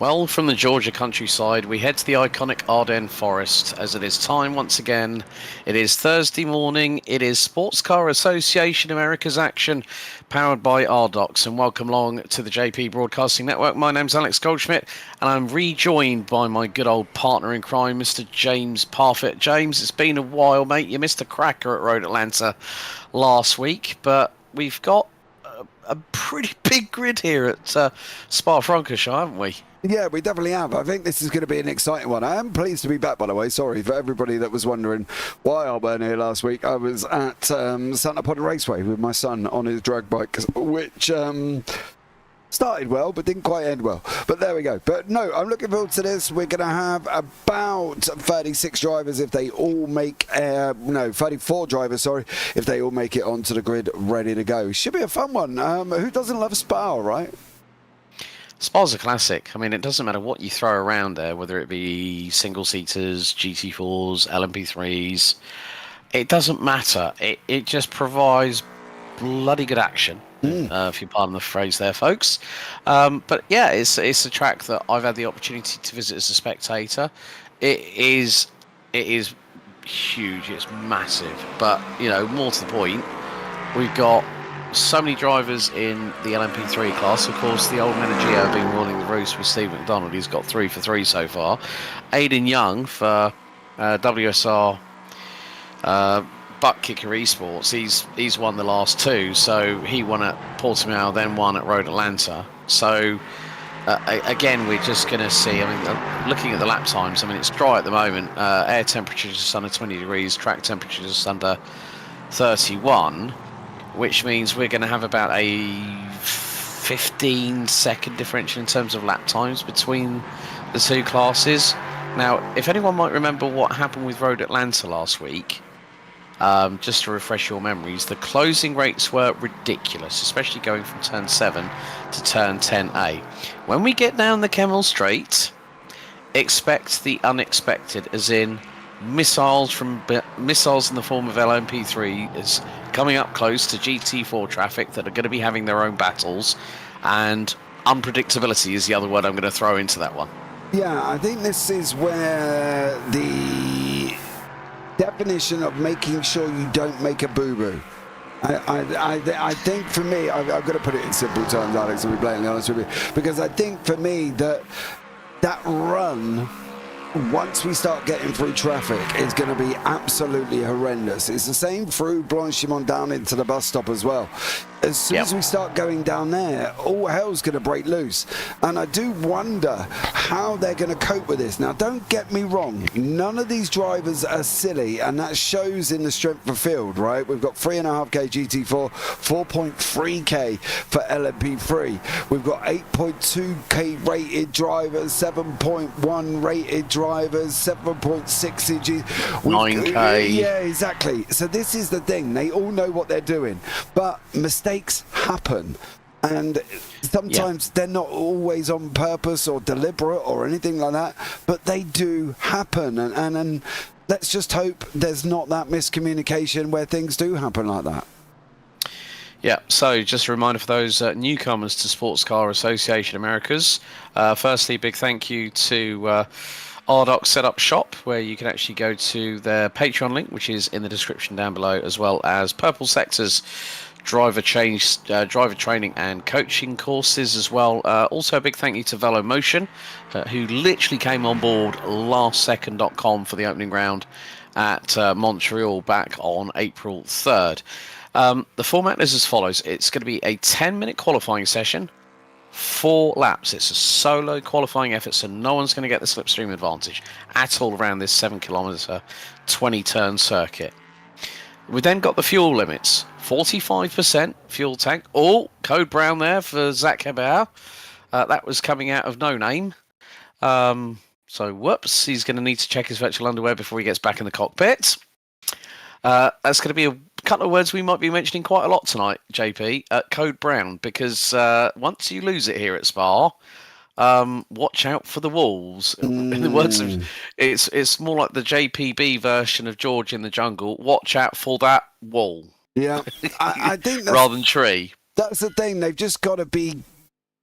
Well, from the Georgia countryside, we head to the iconic Ardennes Forest as it is time once again. It is Thursday morning. It is Sportscar Association Americas action, powered by RDocs. And welcome along to the JP Broadcasting Network. My name's Alex Goldschmidt, and I'm rejoined by my good old partner in crime, Mr. James Parfitt. James, it's been a while, mate. You missed a cracker at Road Atlanta last week, but we've got a pretty big grid here at Spa-Francorchamps, haven't we? Yeah, we definitely have. I think this is going to be an exciting one. I am pleased to be back, by the way. Sorry for everybody that was wondering why I weren't here last week. I was at Santa Pod Raceway with my son on his drag bike, which started well, but didn't quite end well. But there we go. But no, I'm looking forward to this. We're going to have about 36 drivers if they all make, 34 drivers, sorry, if they all make it onto the grid ready to go. Should be a fun one. Who doesn't love Spa, right? Spa's a classic. I mean, it doesn't matter what you throw around there, whether it be single-seaters, GT4s, LMP3s. It doesn't matter. It just provides bloody good action, if you pardon the phrase there, folks. But yeah, it's a track that I've had the opportunity to visit as a spectator. It is huge. It's massive. But, more to the point, we've got so many drivers in the LMP3 class. Of course, the old Menegeo have been ruling the roost with Steve McDonald. He's got 3 for 3 so far. Aidan Young for WSR Butt Kicker Esports. He's won the last 2. So he won at Portimao, then won at Road Atlanta. So again, we're just going to see. I mean, looking at the lap times. I mean, it's dry at the moment. Air temperature is just under 20 degrees. Track temperature is just under 31. Which means we're going to have about a 15-second differential in terms of lap times between the two classes. Now, if anyone might remember what happened with Road Atlanta last week, just to refresh your memories, the closing rates were ridiculous, especially going from turn 7 to turn 10A. When we get down the Kemmel Straight, expect the unexpected, as in missiles in the form of LMP3 is coming up close to GT4 traffic that are going to be having their own battles, and unpredictability is the other word I'm going to throw into that one. Yeah, I think this is where the definition of making sure you don't make a boo-boo. I think for me, I've got to put it in simple terms, Alex, to be blatantly honest with you, because I think for me that run, once we start getting through traffic, it's going to be absolutely horrendous. It's the same through Blanchimont down into the bus stop as well. As soon as we start going down there, all hell's going to break loose. And I do wonder how they're going to cope with this. Now, don't get me wrong. None of these drivers are silly, and that shows in the strength of field, right? We've got 3.5K GT4, 4.3K for LMP3. We've got 8.2K rated drivers, 7.1 rated drivers, 7.6 G. 9K. Yeah, exactly. So this is the thing. They all know what they're doing. But mistakes happen, and sometimes they're not always on purpose or deliberate or anything like that, but they do happen, and let's just hope there's not that miscommunication where things do happen like that. Yeah, so just a reminder for those newcomers to Sportscar Association Americas. Firstly, big thank you to RDocs Setup Shop, where you can actually go to their Patreon link, which is in the description down below, as well as Purple Sector's driver training and coaching courses as well. Also a big thank you to Velo Motion, who literally came on board lastsecond.com for the opening round at Montreal back on April 3rd. The format is as follows. It's going to be a 10-minute qualifying session, 4 laps. It's a solo qualifying effort, so no one's going to get the slipstream advantage at all around this 7 kilometre 20-turn circuit. We then got the fuel limits. 45% fuel tank. Oh, code brown there for Zach Hebert. That was coming out of No Name. So, whoops, he's going to need to check his virtual underwear before he gets back in the cockpit. That's going to be a couple of words we might be mentioning quite a lot tonight, JP. Code brown, because once you lose it here at Spa, watch out for the walls. In the words of, it's more like the JPB version of George in the Jungle. Watch out for that wall. Yeah, I think rather than tree. That's the thing. They've just got to be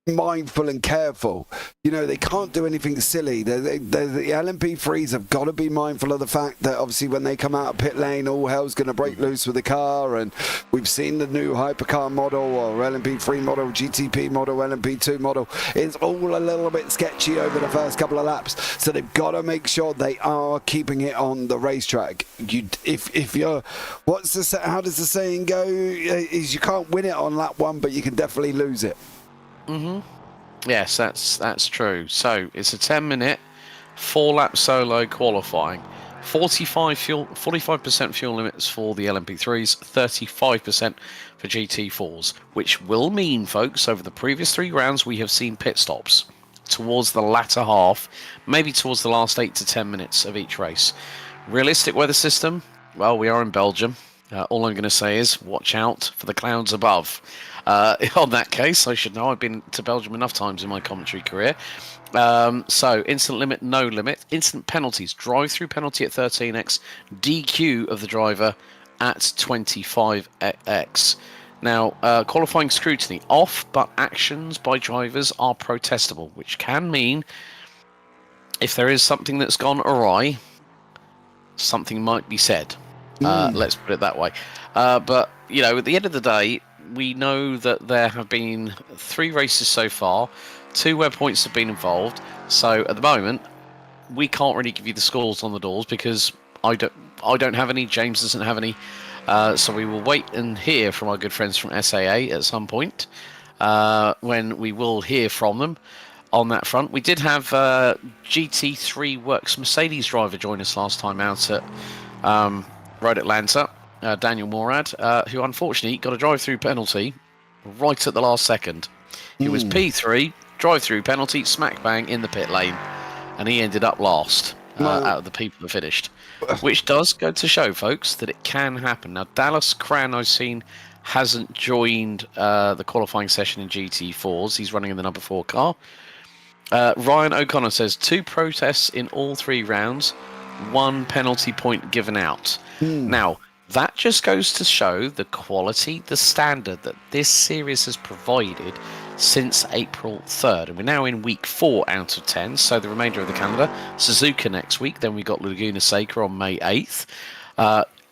mindful and careful. You know, they can't do anything silly. The LMP3s have got to be mindful of the fact that obviously when they come out of pit lane, all hell's going to break loose with the car. And we've seen the new hypercar model or LMP3 model, GTP model, LMP2 model. It's all a little bit sketchy over the first couple of laps. So they've got to make sure they are keeping it on the racetrack. If you're, how does the saying go? Is you can't win it on lap 1, but you can definitely lose it. Yes, that's true. So it's a 10-minute, 4-lap solo qualifying. 45% fuel limits for the LMP3s, 35% for GT4s, which will mean, folks, over the previous 3 rounds we have seen pit stops towards the latter half, maybe towards the last 8 to 10 minutes of each race. Realistic weather system? Well, we are in Belgium. All I'm going to say is watch out for the clouds above. On that case, I should know. I've been to Belgium enough times in my commentary career. So, instant limit, no limit. Instant penalties. Drive-through penalty at 13x. DQ of the driver at 25x. Now, qualifying scrutiny. Off, but actions by drivers are protestable, which can mean if there is something that's gone awry, something might be said. Let's put it that way. But, you know, at the end of the day, we know that there have been 3 races so far, 2 where points have been involved. So at the moment, we can't really give you the scores on the doors because I don't have any. James doesn't have any. So we will wait and hear from our good friends from SAA at some point when we will hear from them on that front. We did have GT3 Works Mercedes driver join us last time out at Road Atlanta, Daniel Morad, who unfortunately got a drive-through penalty right at the last second. He was P3, drive-through penalty, smack bang in the pit lane, and he ended up last out of the people that finished, which does go to show, folks, that it can happen. Now, Dallas Cran, I've seen, hasn't joined the qualifying session in GT4s. He's running in the number 4 car. Ryan O'Connor says 2 protests in all 3 rounds, 1 penalty point given out. Now, that just goes to show the quality, the standard that this series has provided since April 3rd. And we're now in week 4 out of 10, so the remainder of the calendar. Suzuka next week, then we got Laguna Seca on May 8th.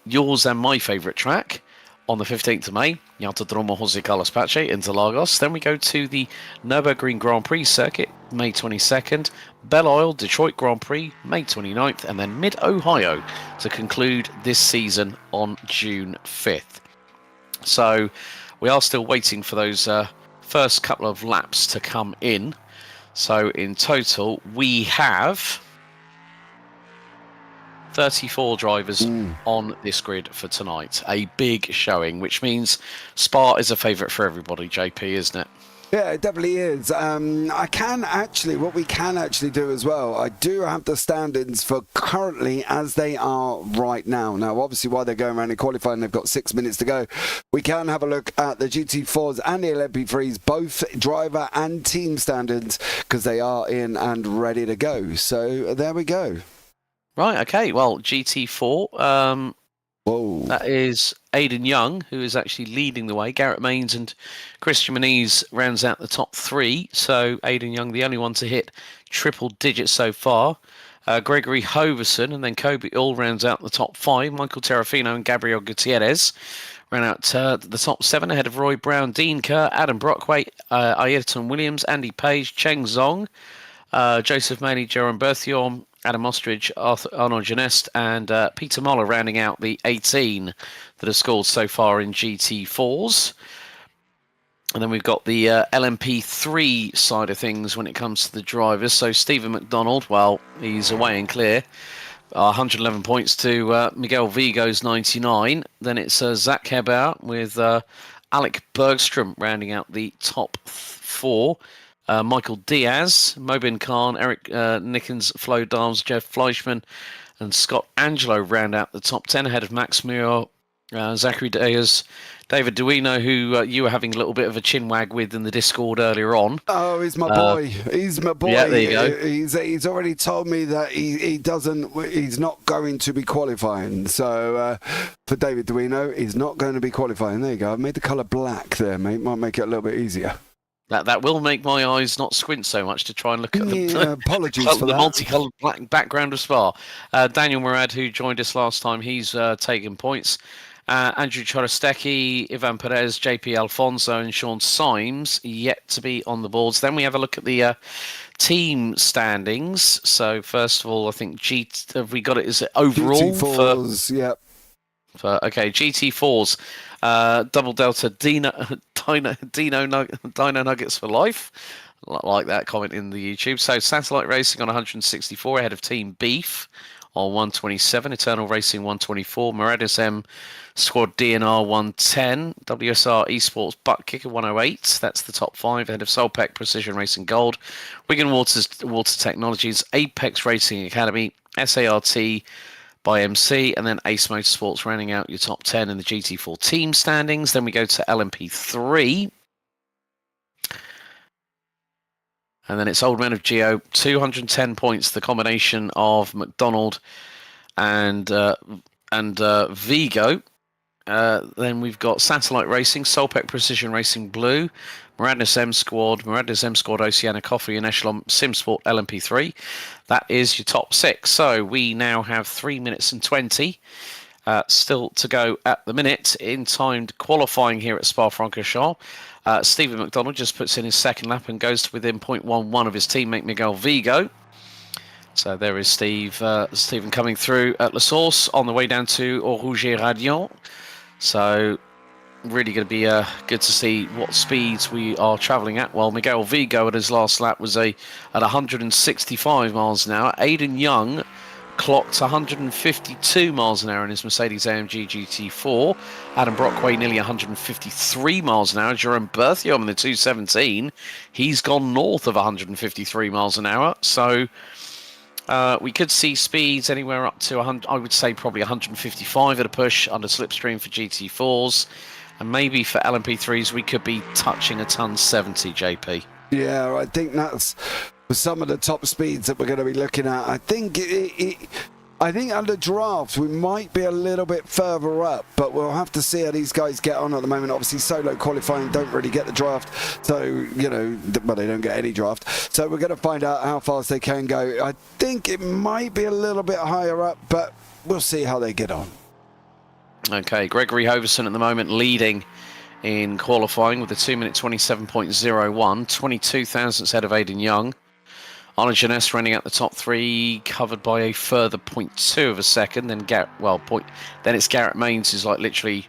Yours and my favourite track on the 15th of May, Autodromo José Carlos Pache, Interlagos. Then we go to the Nürburgring Grand Prix circuit, May 22nd. Belle Isle, Detroit Grand Prix, May 29th. And then Mid-Ohio to conclude this season on June 5th. So we are still waiting for those first couple of laps to come in. So in total, we have 34 drivers on this grid for tonight. A big showing, which means Spa is a favourite for everybody, JP, isn't it? Yeah, it definitely is. What we can actually do as well, I do have the standings for currently as they are right now. Now, obviously, while they're going around in qualifying, they've got 6 minutes to go. We can have a look at the GT4s and the LMP3s, both driver and team standards, because they are in and ready to go. So there we go. Right, okay. Well, GT4, that is Aidan Young, who is actually leading the way. Garrett Maines and Christian Muniz rounds out the top 3. So Aidan Young, the only one to hit triple digits so far. Gregory Hoverson and then Kobe all rounds out the top 5. Michael Terrafino and Gabriel Gutierrez ran out the top 7 ahead of Roy Brown, Dean Kerr, Adam Brockway, Ayrton Williams, Andy Page, Cheng Zong, Joseph Maley, Jerome Berthiaume, Adam Ostrich, Arnaud Genest, and Peter Moller rounding out the 18 that have scored so far in GT4s. And then we've got the LMP3 side of things when it comes to the drivers. So Stephen McDonald, well, he's away and clear. 111 points to Miguel Vigo's 99. Then it's Zach Hebert with Alec Bergstrom rounding out the top 4. Michael Diaz, Mobin Khan, Eric Nickens, Flo Dahms, Jeff Fleischman, and Scott Angelo round out the top 10 ahead of Max Muir, Zachary Deyers, David Duino, who you were having a little bit of a chinwag with in the Discord earlier on. Oh, he's my boy. He's my boy. Yeah, there you go. He's already told me that he's not going to be qualifying. So for David Duino, he's not going to be qualifying. There you go. I've made the colour black there, mate. Might make it a little bit easier. That will make my eyes not squint so much to try and look at Yeah, apologies for the that. multicoloured black background of Spa. Daniel Murad, who joined us last time, he's taken points. Andrew Chorostecki, Ivan Perez, JP Alfonso, and Sean Symes yet to be on the boards. Then we have a look at the team standings. So first of all, I think have we got it? Is it overall? GT4s, yep. Okay, GT4s, Double Delta Dino Nuggets for life. Like that comment in the YouTube. So Satellite Racing on 164 ahead of Team Beef on 127, Eternal Racing 124, Moradis M Squad DNR 110, WSR Esports Butt Kicker 108. That's the top 5 ahead of Solpec Precision Racing Gold, Wigan Water Technologies, Apex Racing Academy, SART by MC, and then Ace Motorsports rounding out your top 10 in the GT4 team standings. Then we go to LMP3. And then it's Old Men of Geo, 210 points, the combination of McDonald and Vigo. Then we've got Satellite Racing, Solpec Precision Racing Blue, Moradis M Squad, Oceana Coffee, and Echelon SimSport LMP3. That is your top 6. So we now have 3 minutes and 20 still to go at the minute in timed qualifying here at Spa-Francorchamps. Stephen McDonald just puts in his second lap and goes to within 0.11 of his teammate Miguel Vigo. So there is Stephen coming through at La Source on the way down to Au Rouge et Radiant. So really going to be good to see what speeds we are travelling at. Well, Miguel Vigo at his last lap was at 165 miles an hour. Aidan Young clocked 152 miles an hour in his Mercedes-AMG GT4. Adam Brockway nearly 153 miles an hour. Jerome Berthiaume in the 217, he's gone north of 153 miles an hour. So we could see speeds anywhere up to 100, I would say probably 155 at a push under slipstream for GT4s. And maybe for LMP3s, we could be touching a ton 70, JP. Yeah, I think that's for some of the top speeds that we're going to be looking at. I think I think under draft we might be a little bit further up, but we'll have to see how these guys get on at the moment. Obviously, solo qualifying don't really get the draft, so you know, well, they don't get any draft. So we're going to find out how fast they can go. I think it might be a little bit higher up, but we'll see how they get on. Okay, Gregory Hoverson at the moment leading in qualifying with a 2-minute 27.01, 22 thousandths ahead of Aidan Young. Arnaud Jeunesse running out the top 3, covered by a further 0.2 of a second. Then then it's Garrett Mains who's like literally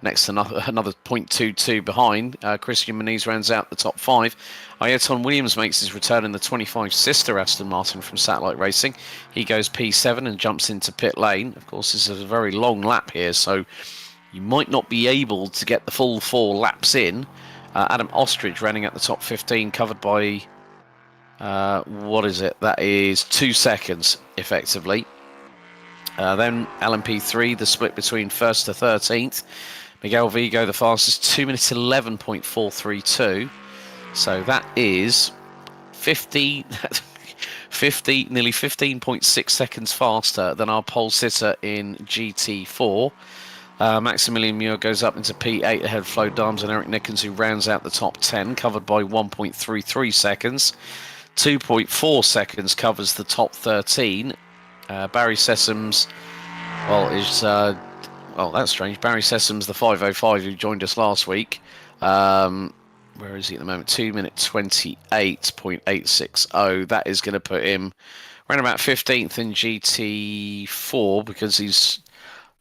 next to another 0.22 behind. Christian Muniz rounds out the top 5. Ayrton Williams makes his return in the 25 sister Aston Martin from Satellite Racing. He goes P7 and jumps into pit lane. Of course, this is a very long lap here, so you might not be able to get the full 4 laps in. Adam Ostrich running at the top 15, covered by what is it? That is 2 seconds, effectively. Then LMP3, the split between 1st to 13th. Miguel Vigo, the fastest, 2 minutes 11.432. So that is nearly 15.6 seconds faster than our pole sitter in GT4. Maximilian Muir goes up into P8 ahead of Flo Dams and Eric Nickens, who rounds out the top 10, covered by 1.33 seconds. 2.4 seconds covers the top 13. Barry Sessoms, that's strange. Barry Sessoms, the 505 who joined us last week. Where is he at the moment? 2 minute 28.860. That is going to put him around about 15th in GT4 because he's,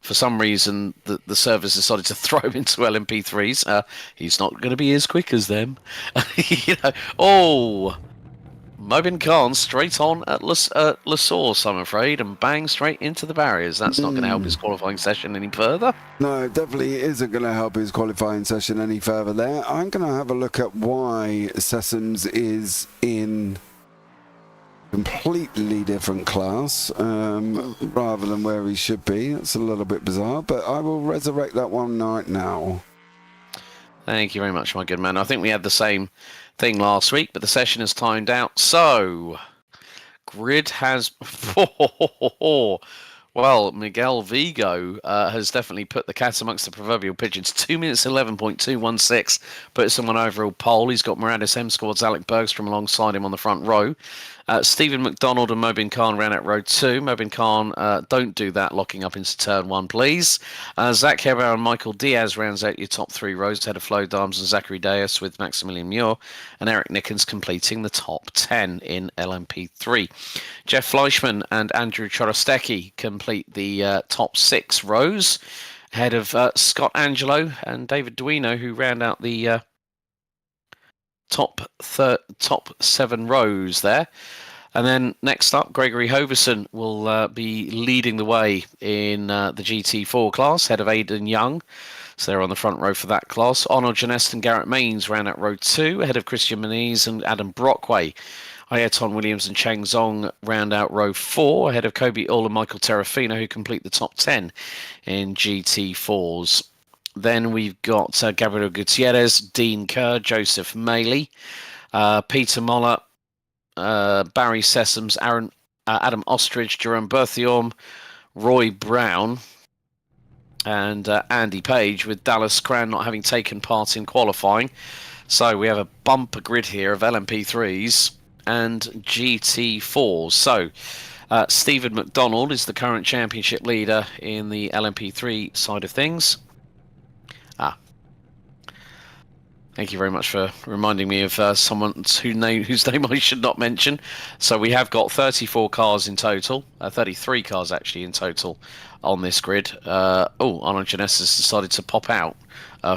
for some reason, the service decided to throw him into LMP3s. He's not going to be as quick as them. Mobin Khan straight on at La Source, I'm afraid, and bang straight into the barriers. That's not going to help his qualifying session any further. No, it definitely isn't going to help his qualifying session any further there. I'm going to have a look at why Sessoms is in completely different class rather than where he should be. That's a little bit bizarre, but I will resurrect that one right now. Thank you very much, my good man. I think we had the same thing last week, but the session has timed out. So, grid has Well, Miguel Vigo has definitely put the cat amongst the proverbial pigeons. 2 minutes 11.216 puts him on overall pole. He's got Miranda's M Squad's Alec Bergstrom alongside him on the front row. Stephen McDonald and Mobin Khan ran out row 2. Mobin Khan, don't do that, locking up into turn 1, please. Zach Hebauer and Michael Diaz rounds out your top 3 rows, ahead of Flo Dams and Zachary Deus, with Maximilian Muir and Eric Nickens completing the top 10 in LMP3. Jeff Fleischmann and Andrew Chorostecki complete the top 6 rows, ahead of Scott Angelo and David Duino, who round out the top 7 rows there. And then next up, Gregory Hoverson will be leading the way in the GT4 class, ahead of Aidan Young. So they're on the front row for that class. Arnold Janest and Garrett Mains round out row 2, ahead of Christian Moniz and Adam Brockway. Ayrton Williams and Cheng Zong round out row 4, ahead of Kobe Ull and Michael Terrafino, who complete the top 10 in GT4s. Then we've got Gabriel Gutierrez, Dean Kerr, Joseph Maley, Peter Moller, Barry Sessoms, Adam Ostrich, Jerome Berthiaume, Roy Brown, and Andy Page, with Dallas Cran not having taken part in qualifying. So we have a bumper grid here of LMP3s and GT4s. So Stephen McDonald is the current championship leader in the LMP3 side of things. Thank you very much for reminding me of someone whose name I should not mention. So we have got 34 cars in total, 33 cars actually in total on this grid. Arnold Janess has decided to pop out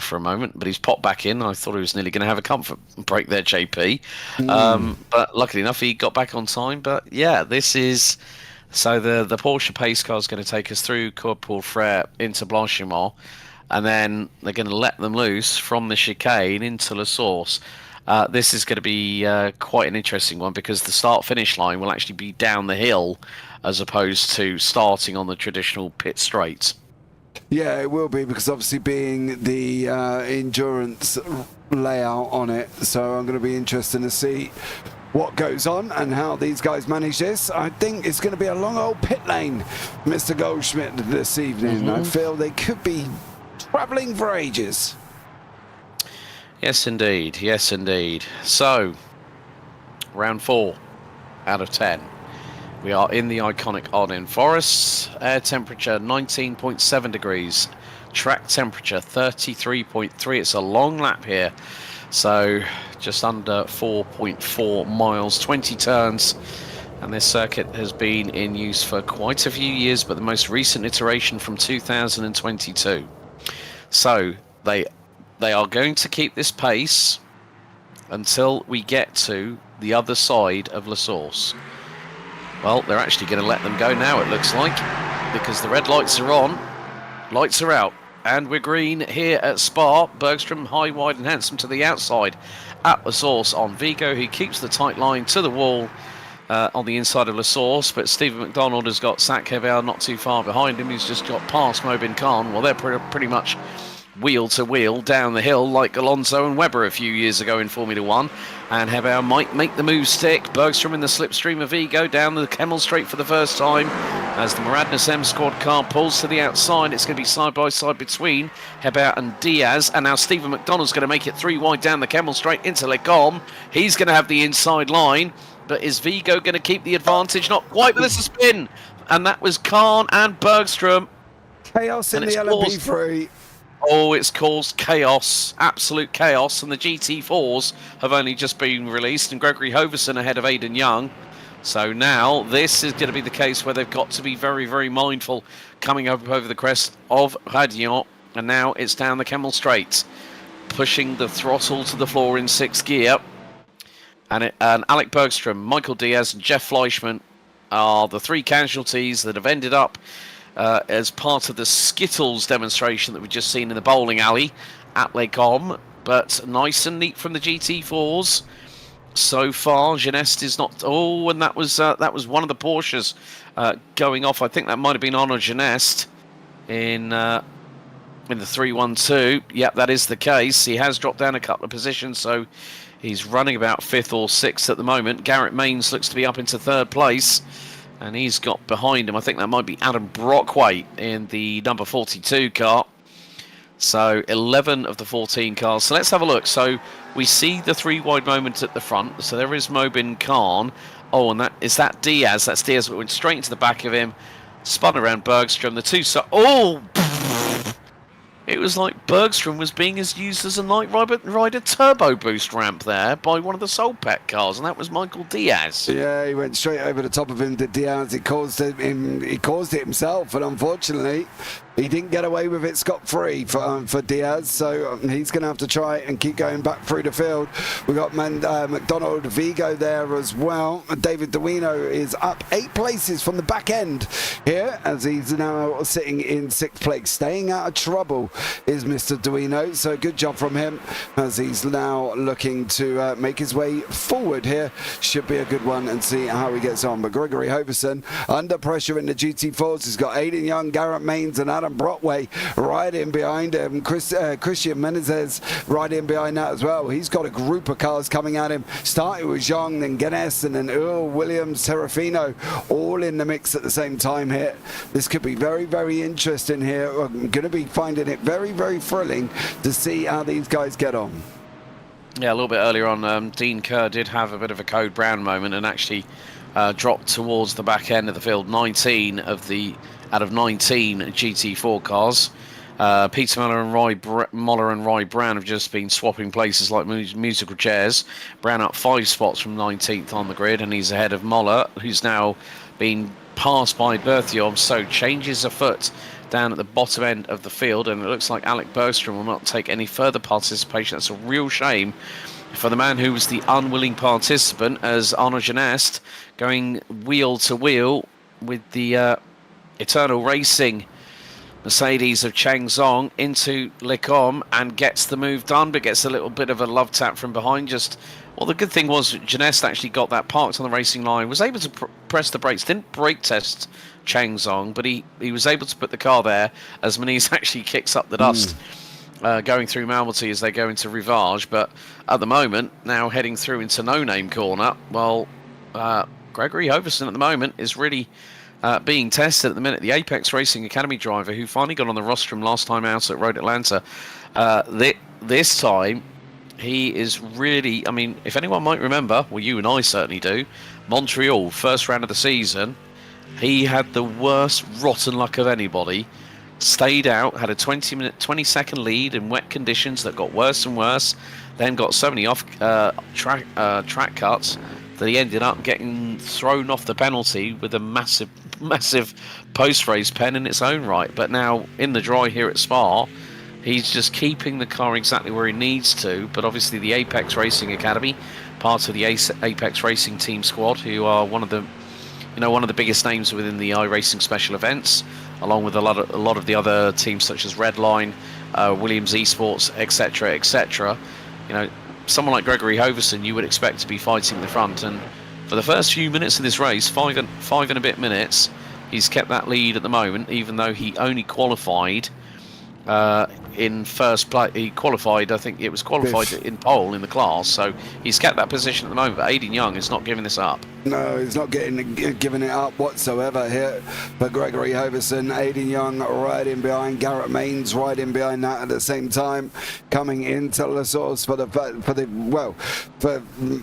for a moment, but he's popped back in. I thought he was nearly going to have a comfort break there, JP. But luckily enough, he got back on time. But yeah, this is... So the Porsche pace car is going to take us through Cours Paul Frère into Blanchimont. And then they're going to let them loose from the chicane into La Source. This is going to be quite an interesting one, because the start-finish line will actually be down the hill as opposed to starting on the traditional pit straight. Yeah, it will be, because obviously being the endurance layout on it, so I'm going to be interested to see what goes on and how these guys manage this. I think it's going to be a long old pit lane, Mr. Goldschmidt, this evening. I feel they could be travelling for ages. Yes, indeed. Yes, indeed. So, round 4 out of 10. We are in the iconic Ardennes forests. Air temperature 19.7 degrees. Track temperature 33.3. It's a long lap here. So, just under 4.4 miles, 20 turns. And this circuit has been in use for quite a few years, but the most recent iteration from 2022. So they are going to keep this pace until we get to the other side of La Source. Well, they're actually going to let them go now, it looks like, because the red lights are on, lights are out, and we're green here at Spa. Bergstrom high, wide and handsome to the outside at La Source on Vigo, who keeps the tight line to the wall on the inside of La Source, but Stephen McDonald has got Zach Hebauer not too far behind him. He's just got past Mobin Khan. Well, they're pretty much wheel to wheel down the hill like Alonso and Webber a few years ago in Formula 1. And Hebauer might make the move stick. Bergstrom in the slipstream of Vigo down the Kemmel Straight for the first time. As the Maradnas M Squad car pulls to the outside, it's going to be side by side between Hebauer and Diaz. And now Stephen McDonald's going to make it 3 wide down the Kemmel Straight into Les Gommes. He's going to have the inside line. But is Vigo going to keep the advantage? Not quite, but there's a spin. And that was Khan and Bergstrom. Chaos in the LMP3. It's caused chaos, absolute chaos. And the GT4s have only just been released. And Gregory Hoverson ahead of Aidan Young. So now this is going to be the case where they've got to be very, very mindful coming up over the crest of Radiant. And now it's down the Kemmel Straight, pushing the throttle to the floor in 6th gear. And Alec Bergstrom, Michael Diaz and Jeff Fleischmann are the 3 casualties that have ended up as part of the Skittles demonstration that we've just seen in the bowling alley at Les Gommes. But nice and neat from the GT4s so far. Genest is not... Oh, and that was one of the Porsches going off. I think that might have been Arnaud Genest in the 312. Yep, that is the case. He has dropped down a couple of positions, so... He's running about 5th or 6th at the moment. Garrett Mains looks to be up into 3rd place. And he's got behind him, I think that might be Adam Brockway in the number 42 car. So 11 of the 14 cars. So let's have a look. So we see the 3 wide moment at the front. So there is Mobin Khan. Oh, and that Diaz. That's Diaz that went straight into the back of him. Spun around Bergstrom. The two... Oh! It was like Bergstrom was being used as a Knight Rider turbo boost ramp there by one of the Solpec cars, and that was Michael Diaz. Yeah, he went straight over the top of him to Diaz. He caused it himself, and unfortunately, he didn't get away with it scot-free for Diaz, so he's going to have to try and keep going back through the field. We've got McDonald Vigo there as well. David Duino is up 8 places from the back end here, as he's now sitting in 6th place. Staying out of trouble is Mr. Duino, so good job from him, as he's now looking to make his way forward here. Should be a good one, and see how he gets on. But Gregory Hoverson under pressure in the GT4s. He's got Aidan Young, Garrett Mains and Adam Brockway right in behind him. Christian Menezes right in behind that as well. He's got a group of cars coming at him, starting with Zhang, then Ganes, and then Earl Williams, Serafino, all in the mix at the same time here. This could be very, very interesting here. I'm going to be finding it very, very thrilling to see how these guys get on. Yeah, a little bit earlier on, Dean Kerr did have a bit of a Code Brown moment and actually dropped towards the back end of the field. 19 out of 19 GT4 cars. Peter Moller and Roy Brown have just been swapping places like musical chairs. Brown up 5 spots from 19th on the grid, and he's ahead of Moller, who's now been passed by Berthiaume, so changes afoot down at the bottom end of the field, and it looks like Alec Bergstrom will not take any further participation. That's a real shame for the man who was the unwilling participant, as Arnaud Genest going wheel to wheel with the Eternal Racing Mercedes of Chang Zhong into Lecom and gets the move done, but gets a little bit of a love tap from behind. Well, the good thing was Genest actually got that parked on the racing line, was able to press the brakes, didn't brake test Chang Zhong, but he was able to put the car there as Muniz actually kicks up the dust going through Malmedy as they go into Rivage. But at the moment, now heading through into No Name Corner, well, Gregory Hoverson at the moment is really being tested at the minute. The Apex Racing Academy driver who finally got on the rostrum last time out at Road Atlanta. This time, he is really, I mean, if anyone might remember, well, you and I certainly do, Montreal, first round of the season, he had the worst rotten luck of anybody. Stayed out, had a 20-second lead in wet conditions that got worse and worse, then got so many off track cuts that he ended up getting thrown off the penalty with a massive post-race pen in its own right. But now in the dry here at Spa, he's just keeping the car exactly where he needs to. But obviously the Apex Racing Academy, part of the Apex Racing team squad, who are one of the biggest names within the iRacing special events, along with a lot of the other teams such as Redline, Williams Esports, etc. Someone like Gregory Hoverson you would expect to be fighting the front, and for the first few minutes of this race, five and a bit minutes, he's kept that lead at the moment, even though he only qualified in first place. He qualified, I think it was qualified in pole in the class, so he's kept that position at the moment. But Aidan Young is not giving this up. No, he's not giving it up whatsoever here for Gregory Hoverson. Aidan Young right in behind, Garrett Mains right in behind that at the same time, coming into La Source for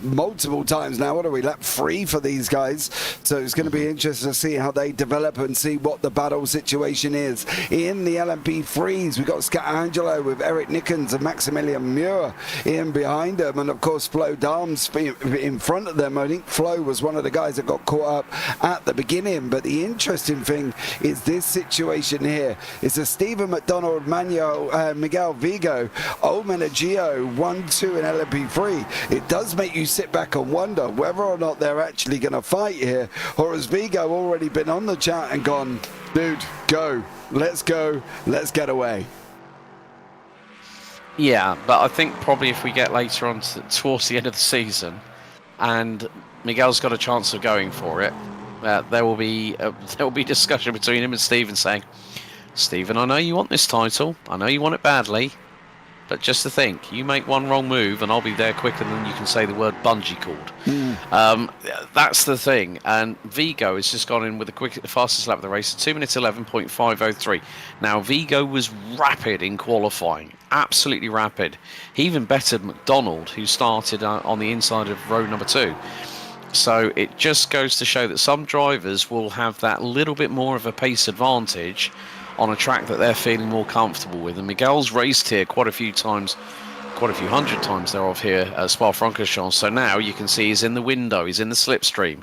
multiple times now. What are we, lap 3 for these guys? So it's going to be interesting to see how they develop and see what the battle situation is. In the LMP3s, we've got Scott Angelo with Eric Nickens and Maximilian Muir in behind them, and of course Flo Darms in front of them. I think Flo was one of the guys that got caught up at the beginning, but the interesting thing is this situation here. It's a Stephen McDonald, Miguel Vigo, Omenagio 1-2 in LMP3. It does make you sit back and wonder whether or not they're actually going to fight here, or has Vigo already been on the chat and gone, dude, go, let's get away. Yeah, but I think probably if we get later on towards the end of the season and Miguel's got a chance of going for it, there will be discussion between him and Stephen saying, Stephen, I know you want this title, I know you want it badly, But just to think, you make one wrong move and I'll be there quicker than you can say the word bungee cord. That's the thing. And Vigo has just gone in with the fastest lap of the race, 2 minutes 11.503. Now, Vigo was rapid in qualifying, absolutely rapid. He even bettered McDonald, who started on the inside of row number 2. So it just goes to show that some drivers will have that little bit more of a pace advantage on a track that they're feeling more comfortable with. And Miguel's raced here quite a few times, quite a few hundred times thereof here at Spa-Francorchamps. So now you can see he's in the window, he's in the slipstream.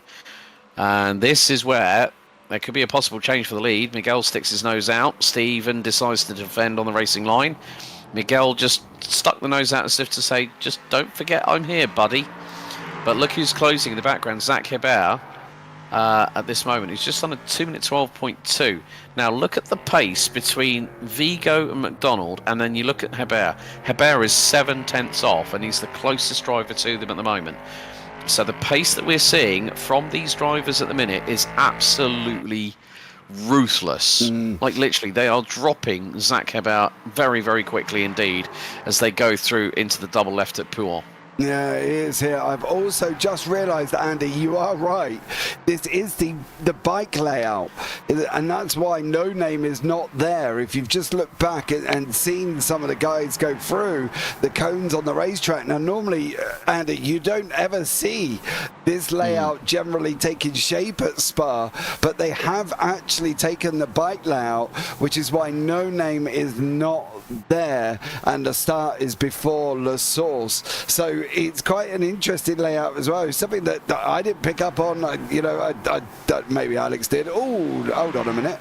And this is where there could be a possible change for the lead. Miguel sticks his nose out. Stephen decides to defend on the racing line. Miguel just stuck the nose out as if to say, just don't forget I'm here, buddy. But look who's closing in the background, Zach Hebert, at this moment. He's just on a 2 minute 12.2. Now look at the pace between Vigo and McDonald, and then you look at Hebert. Hebert is 7/10 off, and he's the closest driver to them at the moment. So the pace that we're seeing from these drivers at the minute is absolutely ruthless. Like literally, they are dropping Zach Hebert very, very quickly indeed as they go through into the double left at Pouhon. Yeah, it is here. I've also just realised, Andy, you are right. This is the bike layout, and that's why No Name is not there. If you've just looked back and seen some of the guys go through the cones on the racetrack, now normally, Andy, you don't ever see this layout generally taking shape at Spa, but they have actually taken the bike layout, which is why No Name is not there, and the start is before La Source. So it's quite an interesting layout as well. Something that I didn't pick up on. Maybe Alex did. Oh, hold on a minute.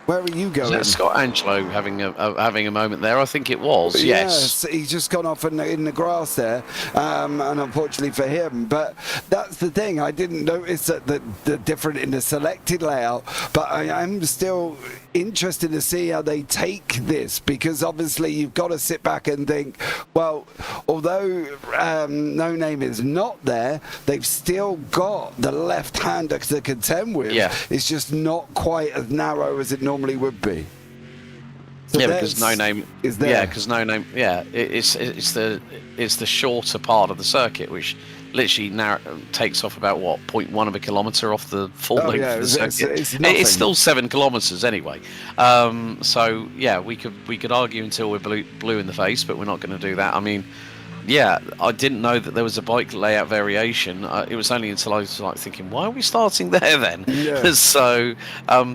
Where are you going? Is that Scott Angelo having a moment there? I think it was. Yes. He's just gone off in the grass there, and unfortunately for him. But that's the thing. I didn't notice that the different in the selected layout, but I am still interested to see how they take this, because obviously you've got to sit back and think, well, although No Name is not there, they've still got the left-hander to contend with. Yeah. It's just not quite as narrow as it normally would be. So yeah, because No Name is there. Yeah, because No Name. Yeah, it's the shorter part of the circuit, which literally takes off about 0.1 of a kilometre off the full length of the circuit. It's still 7 kilometres anyway. So yeah, we could argue until we're blue in the face, but we're not going to do that. I mean, yeah, I didn't know that there was a bike layout variation. It was only until I was like thinking, why are we starting there then? Yeah. So,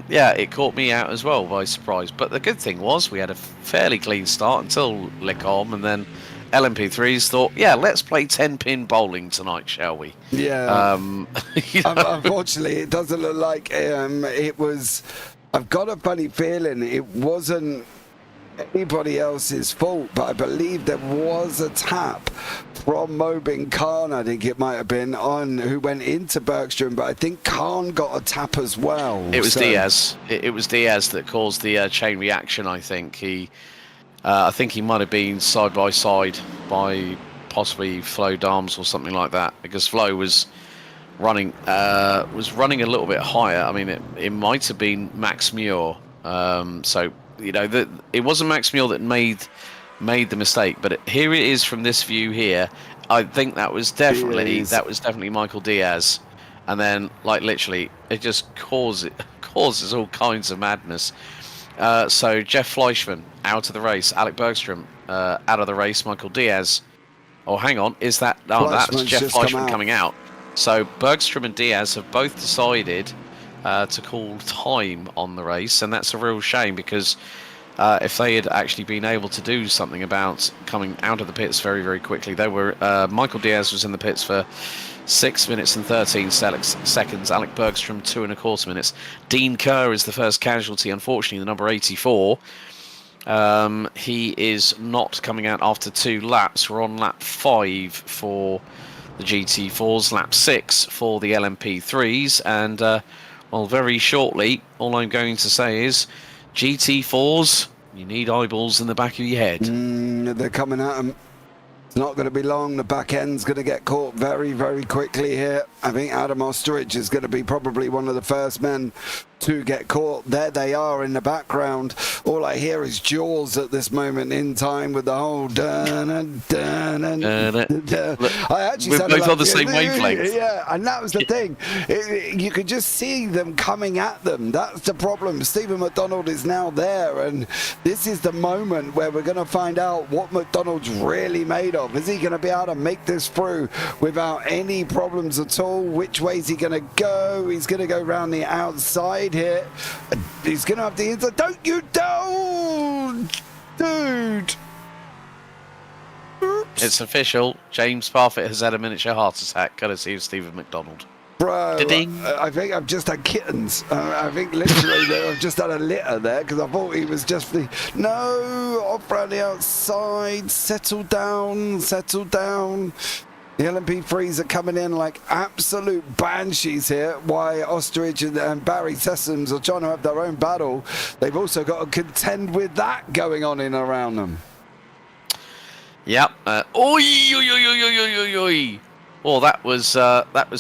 yeah, it caught me out as well by surprise. But the good thing was we had a fairly clean start until Lecombe, and then LMP3s thought, yeah, let's play 10-pin bowling tonight, shall we? Yeah. Unfortunately, it doesn't look like it was... I've got a funny feeling it wasn't anybody else's fault, but I believe there was a tap from Mobin Khan, I think it might have been, on who went into Bergstrom, but I think Khan got a tap as well. It was Diaz. It was Diaz that caused the chain reaction, I think. I think he might have been side by side by possibly Flo Dams or something like that, because Flo was running a little bit higher. I mean, it might have been Max Muir. So you know, it wasn't Max Muir that made the mistake, but here it is from this view here. I think that was definitely Michael Diaz, and then like literally it just causes all kinds of madness. So Jeff Fleischmann out of the race, Alec Bergstrom out of the race, Michael Diaz. Oh, hang on, is that? Oh, that's Jeff Fleischmann coming out. So Bergstrom and Diaz have both decided to call time on the race, and that's a real shame, because if they had actually been able to do something about coming out of the pits very, very quickly, they were. Michael Diaz was in the pits for 6 minutes and 13 seconds. Alec Bergstrom 2.25 minutes. Dean Kerr is the first casualty, unfortunately, the number 84. He is not coming out after 2 laps. We're on lap 5 for the GT4s, lap 6 for the LMP3s, and well, very shortly, all I'm going to say is GT4s, you need eyeballs in the back of your head. They're coming at them. It's not going to be long. The back end's going to get caught very, very quickly here. I think Adam Osterich is going to be probably one of the first men to get caught. There they are in the background. All I hear is Jaws at this moment in time with the whole dun dun dun. I actually we're both on the same wavelength. Yeah, and that was the thing. You could just see them coming at them. That's the problem. Stephen McDonald is now there, and this is the moment where we're going to find out what McDonald's really made of. Is he going to be able to make this through without any problems at all? Which way is he going to go? He's going to go around the outside here. He's going to have the inside. Don't you dude! Oops. It's official. James Parfitt has had a miniature heart attack, courtesy of Stephen McDonald. Bro, I think I've just had kittens. I think literally I've just had a litter there because I thought he was just the... No, off round the outside. Settle down, settle down. The LMP3s are coming in like absolute banshees here. Why Ostrich and Barry Sessoms are trying to have their own battle. They've also got to contend with that going on in around them. Yep. Well, that was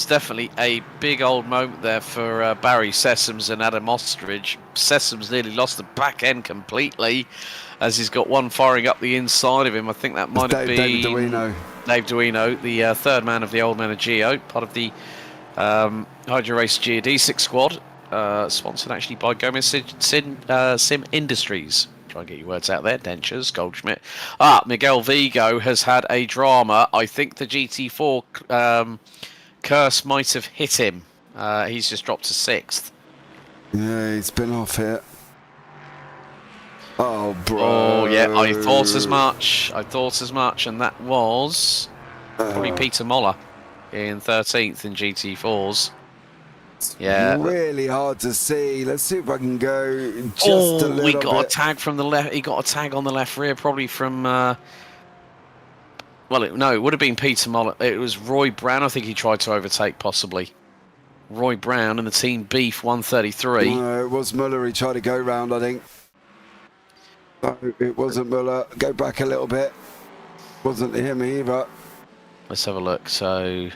definitely a big old moment there for Barry Sessoms and Adam Ostrich. Sessoms nearly lost the back end completely as he's got one firing up the inside of him. I think that might have been Dave Duino, the third man of the Old Men of Geo, part of the Hydro Race Geodesic squad, sponsored actually by Gomez Sim Industries. Try and get your words out there. Dentures, Goldschmidt. Miguel Vigo has had a drama. I think the GT4 curse might have hit him. He's just dropped to 6th. Yeah, he's been off here. Oh, bro. Oh, yeah, I thought as much. And that was probably Peter Moller in 13th in GT4s. Yeah, really hard to see. Let's see if I can go just a little bit. We got a tag from the left. He got a tag on the left rear, probably from. Well, it would have been Peter Moller. It was Roy Brown. I think he tried to overtake, possibly. Roy Brown and the Team Beef 133. No, it was Muller. He tried to go round, I think. No, it wasn't Muller. Go back a little bit. Wasn't him either. Let's have a look. So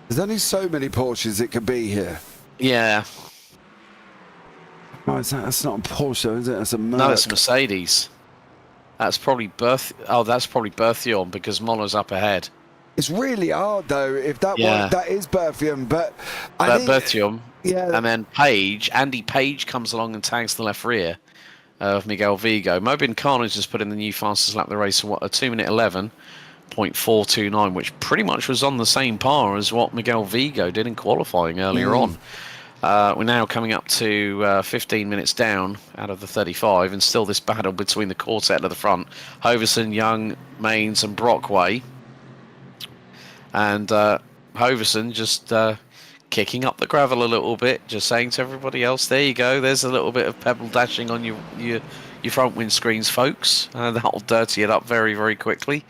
there's only so many Porsches it could be here. Yeah. No, that's not a Porsche, is it? That's a Merc. No, it's a Mercedes. That's probably Berthiaume because Moller's up ahead. It's really hard though if that is Berthiaume, but I think Berthiaume. Yeah. And then Andy Page comes along and tags the left rear of Miguel Vigo. Mobin Khan has just put in the new fastest lap of the race, a 2 minute 11.429, which pretty much was on the same par as what Miguel Vigo did in qualifying earlier on. We're now coming up to 15 minutes down out of the 35, and still this battle between the quartet at the front. Hoverson, Young, Mains and Brockway. And Hoverson just kicking up the gravel a little bit, just saying to everybody else, there you go, there's a little bit of pebble dashing on your front windscreens, folks. That'll dirty it up very, very quickly.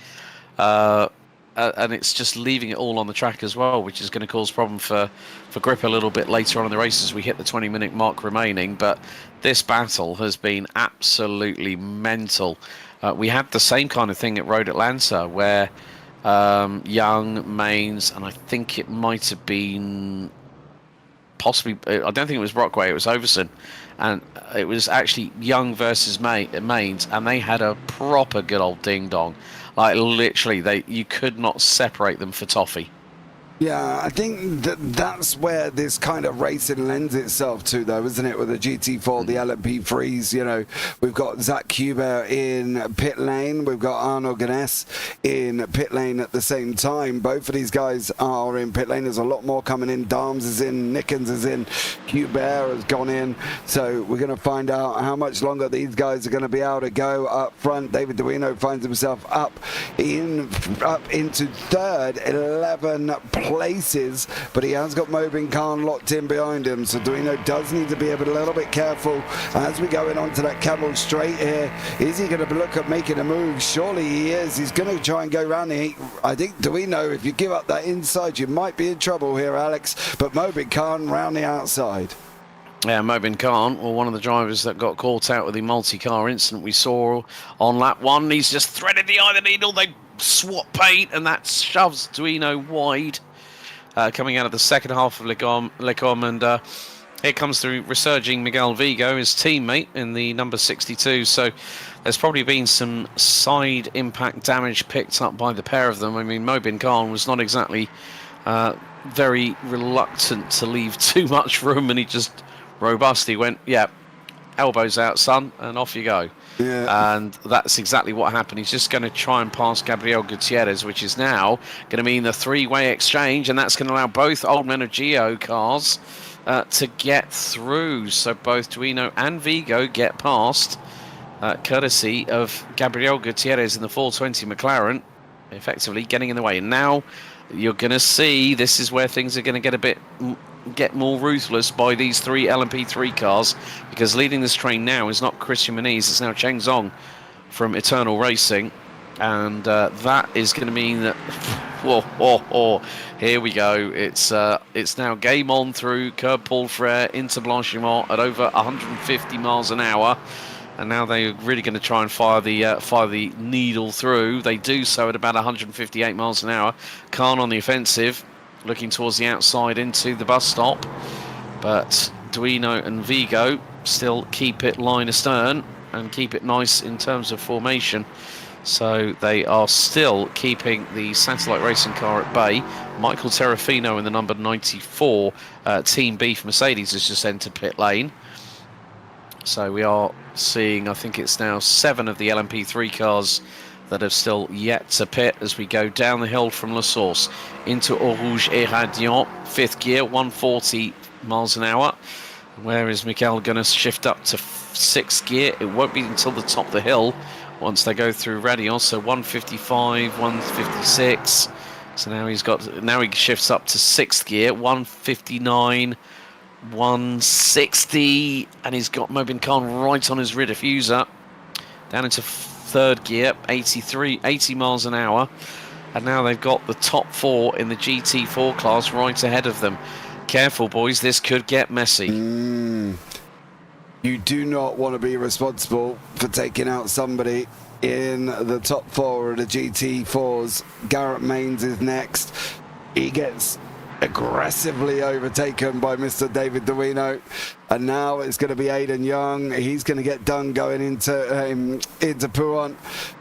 And it's just leaving it all on the track as well, which is going to cause problem for grip a little bit later on in the race as we hit the 20-minute mark remaining. But this battle has been absolutely mental. We had the same kind of thing at Road Atlanta where Young, Mains, and I think it might have been possibly, I don't think it was Brockway, it was Overson. And it was actually Young versus Mains, and they had a proper good old ding-dong. Like, literally, you could not separate them for toffee. Yeah, I think that's where this kind of racing lends itself to, though, isn't it? With the GT4, the LMP3s, you know, we've got Zach Kuber in pit lane, we've got Arnaud Ganes in pit lane at the same time. Both of these guys are in pit lane. There's a lot more coming in. Darms is in, Nickens is in, Kuber has gone in. So we're going to find out how much longer these guys are going to be able to go up front. David Duino finds himself up into third, 11 places, but he has got Mobin Khan locked in behind him, so Duino does need to be a little bit careful as we go in onto that Camel straight here. Is he going to look at making a move? Surely he is. He's going to try and go round the... I think Duino, if you give up that inside, you might be in trouble here, Alex, but Mobin Khan round the outside. Yeah, Mobin Khan, or one of the drivers that got caught out with the multi-car incident we saw on lap 1. He's just threaded the eye of the needle. They swap paint, and that shoves Duino wide. Coming out of the second half of Lecom, and Here comes the resurging Miguel Vigo, his teammate in the number 62. So there's probably been some side impact damage picked up by the pair of them. I mean, Mobin Khan was not exactly very reluctant to leave too much room, and he just robustly went, yeah, elbows out, son, and off you go. Yeah. And that's exactly what happened. He's just going to try and pass Gabriel Gutierrez, which is now going to mean the three-way exchange, and that's going to allow both Old Men of Geo cars to get through. So both Duino and Vigo get past, courtesy of Gabriel Gutierrez in the 420 McLaren, effectively getting in the way. And now you're going to see this is where things are going to get more ruthless by these three LMP3 cars, because leading this train now is not Christian Muniz, it's now Cheng Zong from Eternal Racing, and that is going to mean that here we go. It's now game on through Curb Paul Frere into Blanchimont at over 150 miles an hour. And now they're really going to try and fire the needle through. They do so at about 158 miles an hour. Khan on the offensive, looking towards the outside into the bus stop. But Duino and Vigo still keep it line astern and keep it nice in terms of formation. So they are still keeping the satellite racing car at bay. Michael Terrafino in the number 94 Team Beef Mercedes has just entered pit lane. So we are seeing, I think it's now 7 of the LMP3 cars that have still yet to pit as we go down the hill from La Source into Eau Rouge et Radiant, 5th gear, 140 miles an hour. Where is Mikel going to shift up to 6th gear? It won't be until the top of the hill once they go through Radiant. So 155, 156. So now he shifts up to 6th gear, 159. 160, and he's got Mobin Khan right on his rear diffuser. Down into 3rd gear, 80 miles an hour. And now they've got the top 4 in the GT4 class right ahead of them. Careful, boys, this could get messy. You do not want to be responsible for taking out somebody in the top 4 of the GT4s. Garrett Mains is next. He gets aggressively overtaken by Mr. David Duino, and now it's going to be Aidan Young. He's going to get done going into Pouant.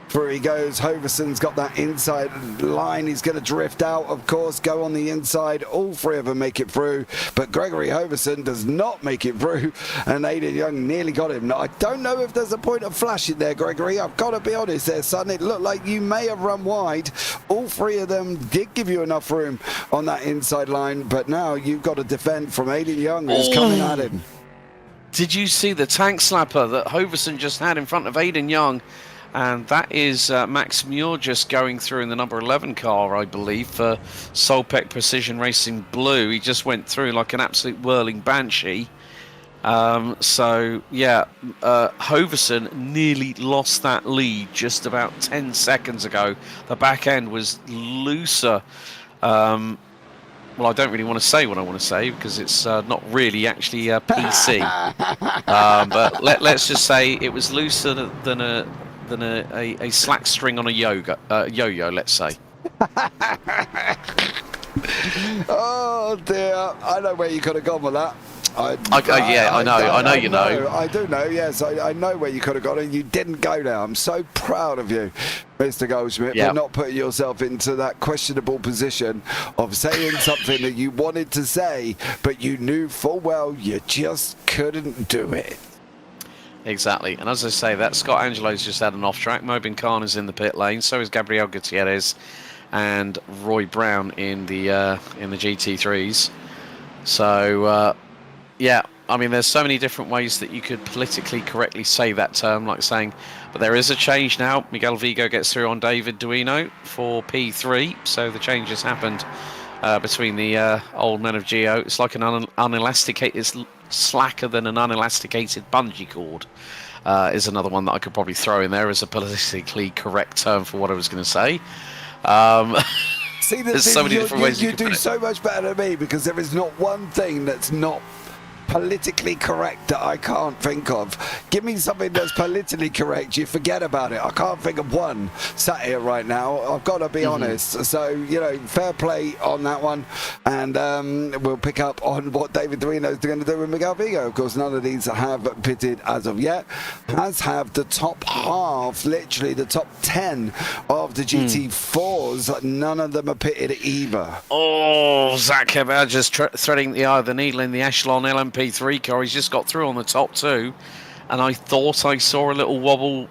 Through he goes. Hoverson's got that inside line. He's going to drift out, of course, go on the inside. All 3 of them make it through, but Gregory Hoverson does not make it through, and Aidan Young nearly got him. Now, I don't know if there's a point of flashing there, Gregory. I've got to be honest there, son. It looked like you may have run wide. All 3 of them did give you enough room on that inside line, but now you've got to defend from Aidan Young, who's coming at him. Did you see the tank slapper that Hoverson just had in front of Aidan Young? And that is Max Muir just going through in the number 11 car, I believe, for Solpec Precision Racing Blue. He just went through like an absolute whirling banshee. So, yeah, Hoverson nearly lost that lead just about 10 seconds ago. The back end was looser. Well, I don't really want to say what I want to say because it's not really actually a PC. But let's just say it was looser than a slack string on a yo-yo, let's say. Oh dear, I know where you could have gone with that. I know you know. I do know, yes, I know where you could have gone, and you didn't go there. I'm so proud of you, Mr. Goldschmidt, for not putting yourself into that questionable position of saying something that you wanted to say, but you knew full well you just couldn't do it. Exactly, and as I say, that Scott Angelo's just had an off track. Mobin Khan is in the pit lane, so is Gabriel Gutierrez and Roy Brown in the GT3s. So yeah, I mean, there's so many different ways that you could politically correctly say that term, like saying, but there is a change now. Miguel Vigo gets through on David Duino for P3, so the change has happened between the old men of Geo. It's like an unelasticated, it's slacker than an unelasticated bungee cord. Is another one that I could probably throw in there as a politically correct term for what I was going to say. See, there's so many different ways you do so much better than me, because there is not one thing that's not politically correct that I can't think of. Give me something that's politically correct, you forget about it. I can't think of one sat here right now. I've got to be honest. So, you know, fair play on that one. And we'll pick up on what David Duino's going to do with Miguel Vigo. Of course, none of these have pitted as of yet. As have the top half, literally the top 10 of the GT4s. None of them are pitted either. Oh, Zach Hebert just threading the eye of the needle in the Echelon LMP3 car. He's just got through on the top two, and I thought I saw a little wobble,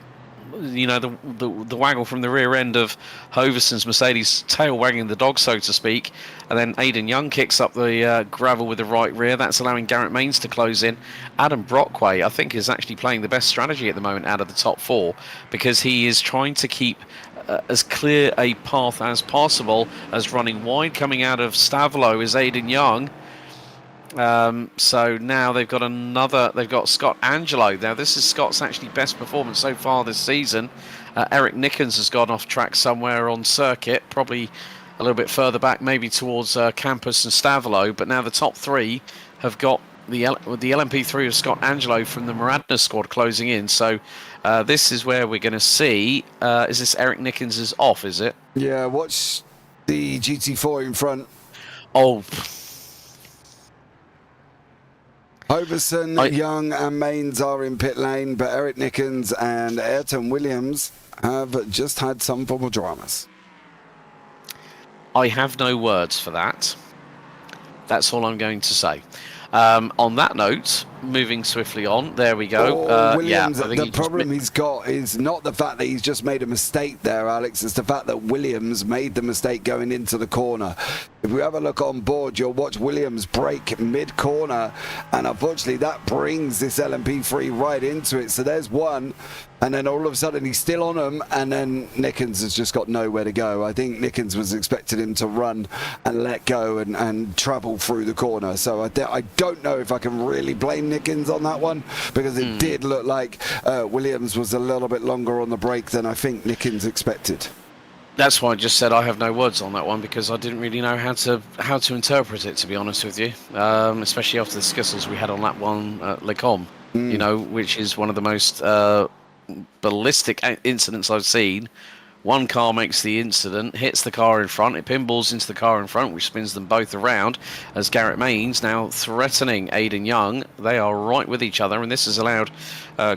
you know, the waggle from the rear end of Hoverson's Mercedes, tail wagging the dog, so to speak. And then Aidan Young kicks up the gravel with the right rear. That's allowing Garrett Mains to close in. Adam Brockway, I think, is actually playing the best strategy at the moment out of the top four, because he is trying to keep as clear a path as possible, as running wide coming out of Stavelot is Aidan Young. So now they've got Scott Angelo. Now this is Scott's actually best performance so far this season. Eric Nickens has gone off track somewhere on circuit, probably a little bit further back, maybe towards Campus and Stavelot. But now the top three have got the LMP3 of Scott Angelo from the Maradna squad closing in. So this is where we're going to see. Is this Eric Nickens is off? Is it? Yeah. Watch the GT4 in front. Oh. Hoverson, Young and Mains are in pit lane, but Eric Nickens and Ayrton Williams have just had some form of dramas. I have no words for that. That's all I'm going to say. On that note, moving swiftly on, there we go. Williams, the problem he's got is not the fact that he's just made a mistake there, Alex. It's the fact that Williams made the mistake going into the corner. If we have a look on board, you'll watch Williams break mid-corner, and unfortunately that brings this LMP3 right into it. So there's one, and then all of a sudden he's still on him, and then Nickens has just got nowhere to go. I think Nickens was expecting him to run and let go and travel through the corner. So I don't know if I can really blame Nickens on that one, because it did look like Williams was a little bit longer on the brake than I think Nickens expected. That's why I just said I have no words on that one, because I didn't really know how to interpret it, to be honest with you, especially after the scuffles we had on lap one at Le Combe, you know, which is one of the most ballistic incidents I've seen. One car makes the incident, hits the car in front, it pinballs into the car in front, which spins them both around, as Garrett Mains now threatening Aidan Young. They are right with each other, and this has allowed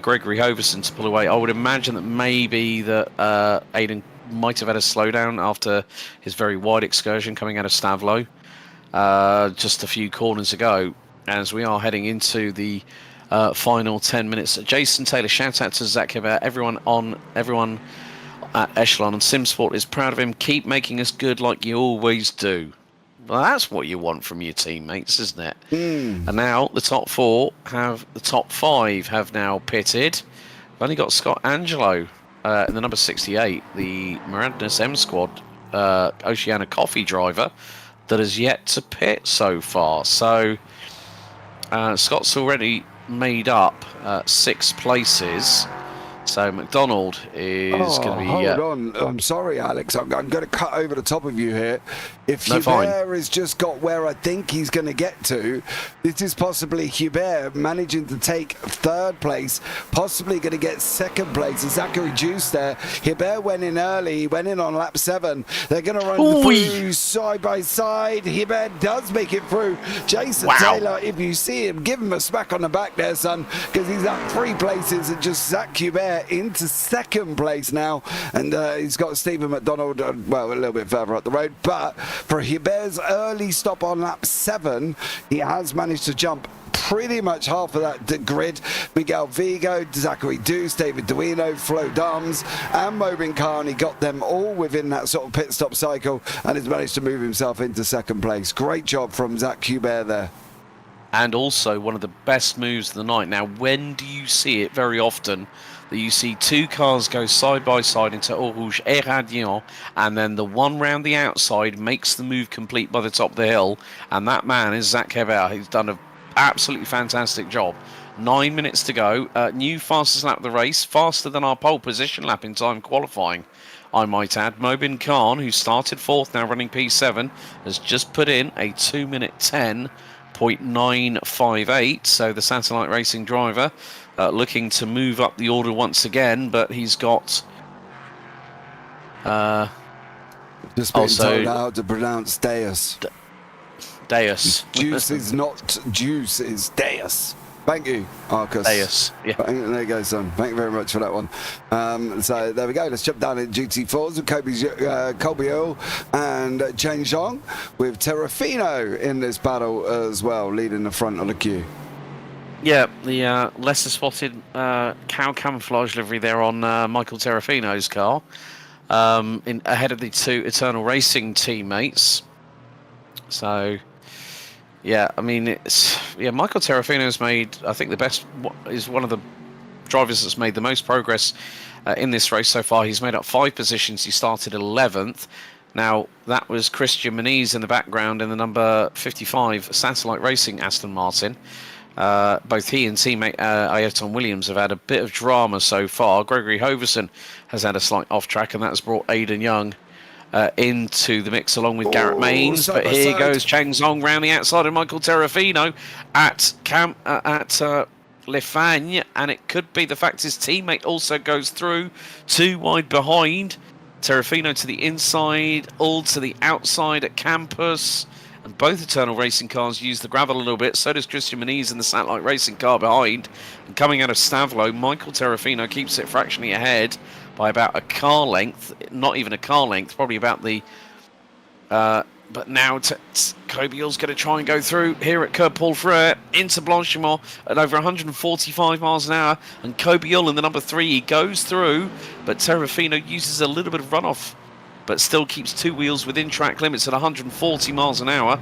Gregory Hoverson to pull away. I would imagine that maybe that Aidan might have had a slowdown after his very wide excursion coming out of Stavelot just a few corners ago, as we are heading into the final 10 minutes. Jason Taylor, shout out to Zach Hebert, everyone at Echelon and SimSport is proud of him. Keep making us good like you always do. Well, that's what you want from your teammates, isn't it? And now the top five have now pitted. We've only got Scott Angelo in the number 68, the Maradnas M Squad Oceania Coffee driver, that has yet to pit so far. So Scott's already made up 6 places. So McDonald is going to be... Hold on. I'm sorry, Alex. I'm going to cut over the top of you here. If Hubert has just got where I think he's going to get to, this is possibly Hubert managing to take 3rd place, possibly going to get 2nd place. Zachary Juice there. Hubert went in early. He went in on lap 7. They're going to run through side by side. Hubert does make it through. Jason Taylor, if you see him, give him a smack on the back there, son, because he's up 3 places and just Zach Hubert into 2nd place now, and he's got Stephen McDonald well, a little bit further up the road, but for Hubert's early stop on lap 7, he has managed to jump pretty much half of that grid. Miguel Vigo, Zachary Deuce, David Duino, Flo Dams and Mobin Carney got them all within that sort of pit stop cycle, and has managed to move himself into 2nd place. Great job from Zach Hubert there. And also one of the best moves of the night. Now, when do you see it? Very often that you see 2 cars go side by side into Eau Rouge et Radiant, and then the one round the outside makes the move complete by the top of the hill, and that man is Zach Hebert. He's done an absolutely fantastic job. 9 minutes to go. New fastest lap of the race, faster than our pole position lap in time qualifying, I might add. Mobin Khan, who started 4th, now running P7, has just put in a 2 minute 10 1:09.58. So the Satellite Racing driver looking to move up the order once again, but he's got... Just being told how to pronounce Deus. Deus. Juice is not juice, it's Deus. Thank you, Arcus. Deus, yeah. There you go, son. Thank you very much for that one. So there we go. Let's jump down in GT4s with Colby Earl and Chen Zhong, with Terrafino in this battle as well, leading the front of the queue. Yeah, the lesser spotted cow camouflage livery there on Michael Terrafino's car, ahead of the two Eternal Racing teammates. So... yeah, I mean, Michael Terrafino's made, I think, is one of the drivers that's made the most progress in this race so far. He's made up 5 positions. He started 11th. Now, that was Christian Muniz in the background in the number 55 Satellite Racing Aston Martin. Both he and teammate Ayrton Williams have had a bit of drama so far. Gregory Hoverson has had a slight off-track, and that's brought Aidan Young into the mix along with Garrett Maines, but here goes Chen Zhong round the outside of Michael Terrafino at Lefagnes, and it could be the fact his teammate also goes through, 2 wide behind. Terrafino to the inside, all to the outside at Campus, and both Eternal Racing cars use the gravel a little bit. So does Christian Muniz in the Satellite Racing car behind, and coming out of Stavlo, Michael Terrafino keeps it fractionally ahead by about a car length, not even a car length, probably about the... but now Kobiel's going to try and go through here at Curb Paul Frere into Blanchimont at over 145 miles an hour, and Kobiel in the number 3, he goes through, but Terrafino uses a little bit of runoff, but still keeps 2 wheels within track limits at 140 miles an hour.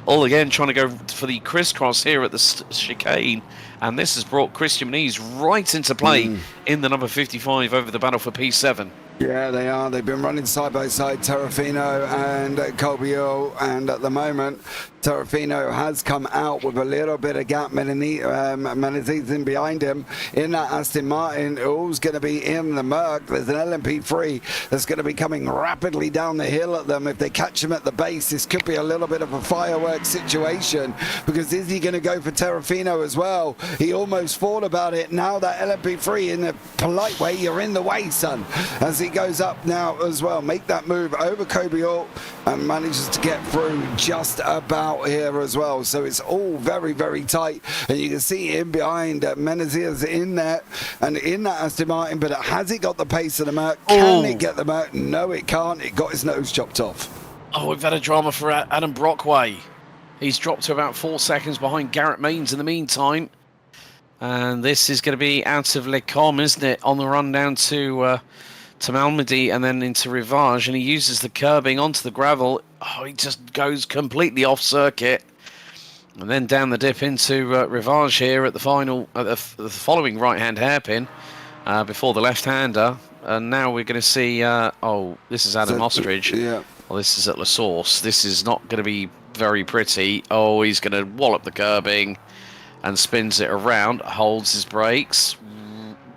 All again trying to go for the crisscross here at the chicane, and this has brought Christian Muniz right into play in the number 55 over the battle for P7. Yeah, they are. They've been running side by side, Terrafino and Colbiel, and at the moment, Terrafino has come out with a little bit of gap. Menezes in behind him in that Aston Martin, who's going to be in the Merc. There's an LMP3 that's going to be coming rapidly down the hill at them. If they catch him at the base, this could be a little bit of a fireworks situation, because is he going to go for Terrafino as well? He almost thought about it. Now that LMP3, in a polite way, you're in the way, son, as he goes up now as well. Make that move over Kobiel and manages to get through just about here as well. So it's all very, very tight, and you can see in behind Menezes in there and in that Aston Martin, but has it got the pace of the Merc? Can it get the Merc? No, it can't. It got his nose chopped off. Oh, we've had a drama for Adam Brockway. He's dropped to about 4 seconds behind Garrett Maines in the meantime, and this is going to be out of Les Combes, isn't it, on the run down to Malmedy and then into Rivage, and he uses the curbing onto the gravel. Oh, he just goes completely off circuit, and then down the dip into Rivage here at the final, the following right-hand hairpin before the left-hander. And now we're going to see. This is Adam Ostrich. Yeah. Well, this is at La Source. This is not going to be very pretty. Oh, he's going to wallop the curbing and spins it around. Holds his brakes.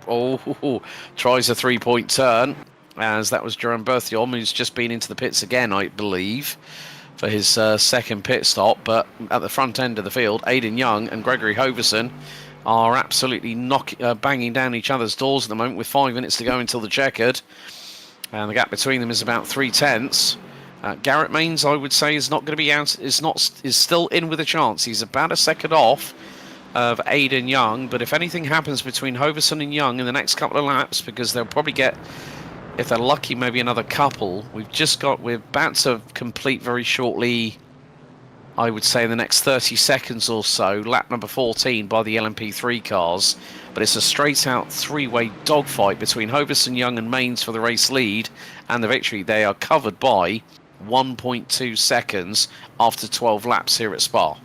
Oh, tries a 3-point turn, as that was Jerome Berthiaume, who's just been into the pits again, I believe, for his second pit stop. But at the front end of the field, Aidan Young and Gregory Hoverson are absolutely banging down each other's doors at the moment, with 5 minutes to go until the checkered, and the gap between them is about 3/10. Garrett Maines, I would say, is not going to be out. Is still in with a chance. He's about a second off of Aidan Young, but if anything happens between Hoverson and Young in the next couple of laps, because they'll probably get, if they're lucky, maybe another couple. We're about to complete very shortly, I would say in the next 30 seconds or so, lap number 14 by the LMP3 cars, but it's a straight out 3-way dogfight between Hoverson, Young and Maines for the race lead and the victory. They are covered by 1.2 seconds after 12 laps here at Spa.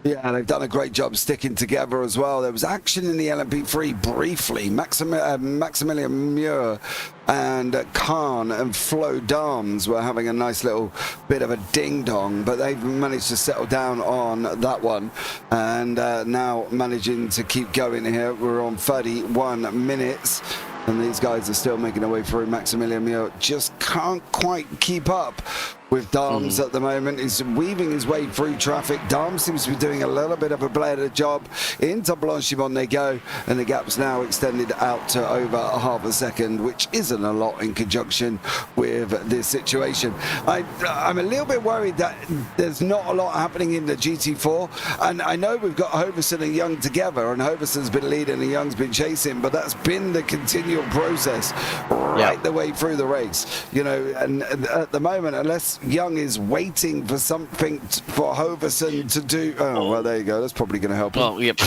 Yeah, they've done a great job sticking together as well. There was action in the LMP3 briefly. Maximilian Muir and Khan and Flo Dams were having a nice little bit of a ding-dong, but they've managed to settle down on that one, and now managing to keep going here. We're on 31 minutes. And these guys are still making their way through. Maximilian Muir just can't quite keep up with Darms at the moment. He's weaving his way through traffic. Darms seems to be doing a little bit of a better job. Into Blanchimont they go, and the gap's now extended out to over half a second, which isn't a lot in conjunction with this situation. I'm a little bit worried that there's not a lot happening in the GT4, and I know we've got Hoverson and Young together, and Hoverson's been leading and Young's been chasing, but that's been the continual process right the way through the race, you know. And at the moment, unless Young is waiting for something for Hoverson to do, oh well, there you go, that's probably going to help him. Well, yep.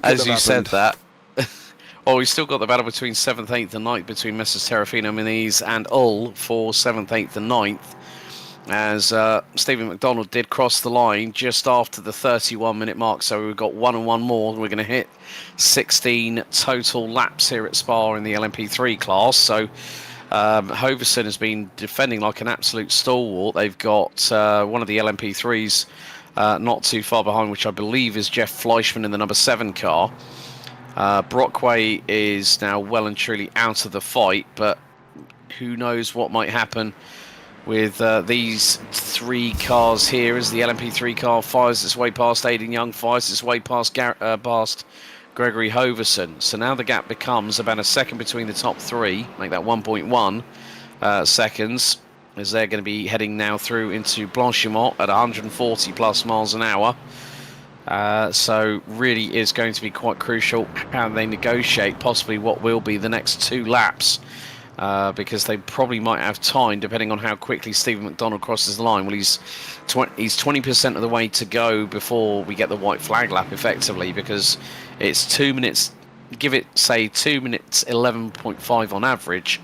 As you said that. Oh, we've still got the battle between 7th, 8th and 9th between Messrs Terrafino, Muniz and Ull for 7th, 8th and 9th, as Stephen McDonald did cross the line just after the 31-minute mark. So we've got 1 and 1 more. We're going to hit 16 total laps here at Spa in the LMP3 class. So Hoverson has been defending like an absolute stalwart. They've got one of the LMP3s not too far behind, which I believe is Jeff Fleischman in the number 7 car. Brockway is now well and truly out of the fight, but who knows what might happen with these 3 cars here as the LMP3 car fires its way past Aidan Young, fires its way past Gregory Hoverson. So now the gap becomes about a second between the top 3, make that 1.1 seconds, as they're going to be heading now through into Blanchimont at 140 plus miles an hour. So really is going to be quite crucial how they negotiate possibly what will be the next 2 laps, because they probably might have time depending on how quickly Stephen McDonald crosses the line. Well, he's 20% of the way to go before we get the white flag lap effectively, because it's 2 minutes, give it say 2 minutes 11.5 on average,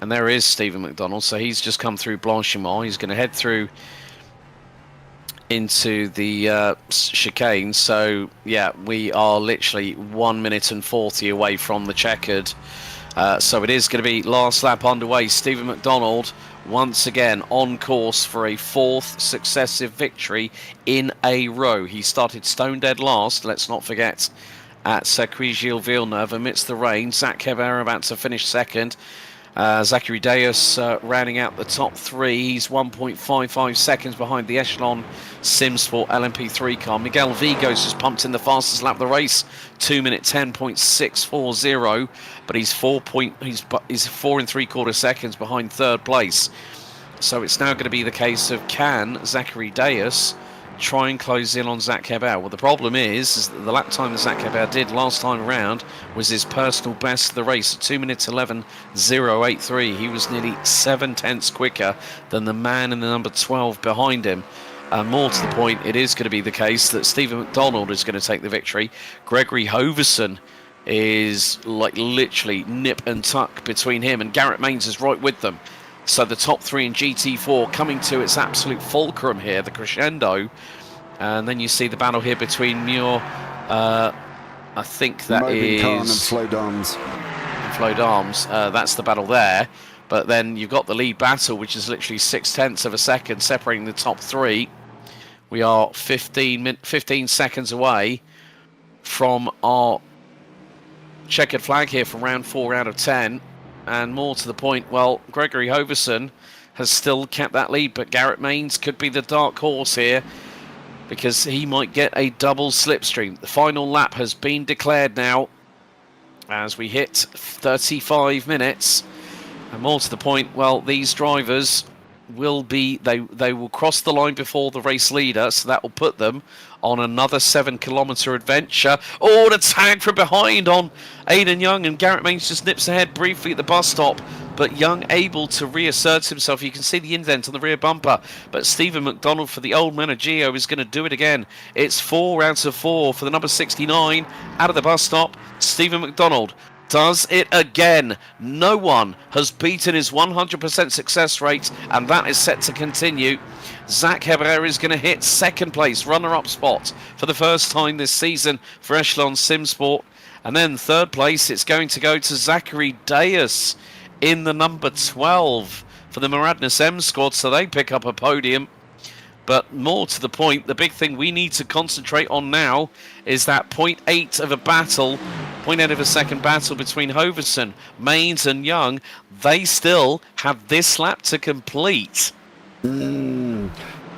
and there is Stephen McDonald. So he's just come through Blanchimont. He's going to head through into the chicane. So yeah, we are literally 1 minute and 40 away from the checkered. So it is going to be last lap underway. Stephen McDonald once again on course for a 4th successive victory in a row. He started stone dead last, let's not forget, at Circuit Gilles Villeneuve amidst the rain. Zach Hebert about to finish 2nd. Zachary Deus rounding out the top 3. He's 1.55 seconds behind the Echelon Simsport LMP3 car. Miguel Vigos has pumped in the fastest lap of the race, 2 minute 10.640, but he's 4 3/4 seconds behind 3rd place. So it's now going to be the case of, can Zachary Deus try and close in on Zach Hebert? Well, the problem is that the lap time that Zach Hebert did last time around was his personal best of the race at 2 minutes 11.083. He was nearly 7/10 quicker than the man in the number 12 behind him. And more to the point, it is going to be the case that Stephen McDonald is going to take the victory. Gregory Hoverson is like literally nip and tuck between him, and Garrett Mains is right with them. So the top 3 in GT4 coming to its absolute fulcrum here, the crescendo. And then you see the battle here between Muir, I think that Moby Khan is... and Flo Darms. Flo Darms, that's the battle there. But then you've got the lead battle, which is literally 0.6 of a second separating the top 3. We are 15 seconds away from our checkered flag here for round 4 out of 10. And more to the point, well, Gregory Hoverson has still kept that lead, but Garrett Mains could be the dark horse here, because he might get a double slipstream. The final lap has been declared now as we hit 35 minutes. And more to the point, well, these drivers will be, they will cross the line before the race leader, so that will put them on another 7-kilometre adventure. Oh, the tag from behind on Aidan Young, and Garrett Mains just nips ahead briefly at the bus stop, but Young able to reassert himself. You can see the indent on the rear bumper, but Stephen McDonald for the old Menagio is going to do it again. It's 4 out of 4 for the number 69 out of the bus stop. Stephen McDonald does it again. No one has beaten his 100% success rate, and that is set to continue. Zach Hebert is going to hit 2nd place, runner-up spot for the first time this season for Echelon Simsport. And then 3rd place, it's going to go to Zachary Deus in the number 12 for the Maradness M squad, so they pick up a podium. But more to the point, the big thing we need to concentrate on now is that 0.8 of a battle, 0.8 of a second battle between Hoverson, Mains and Young. They still have this lap to complete.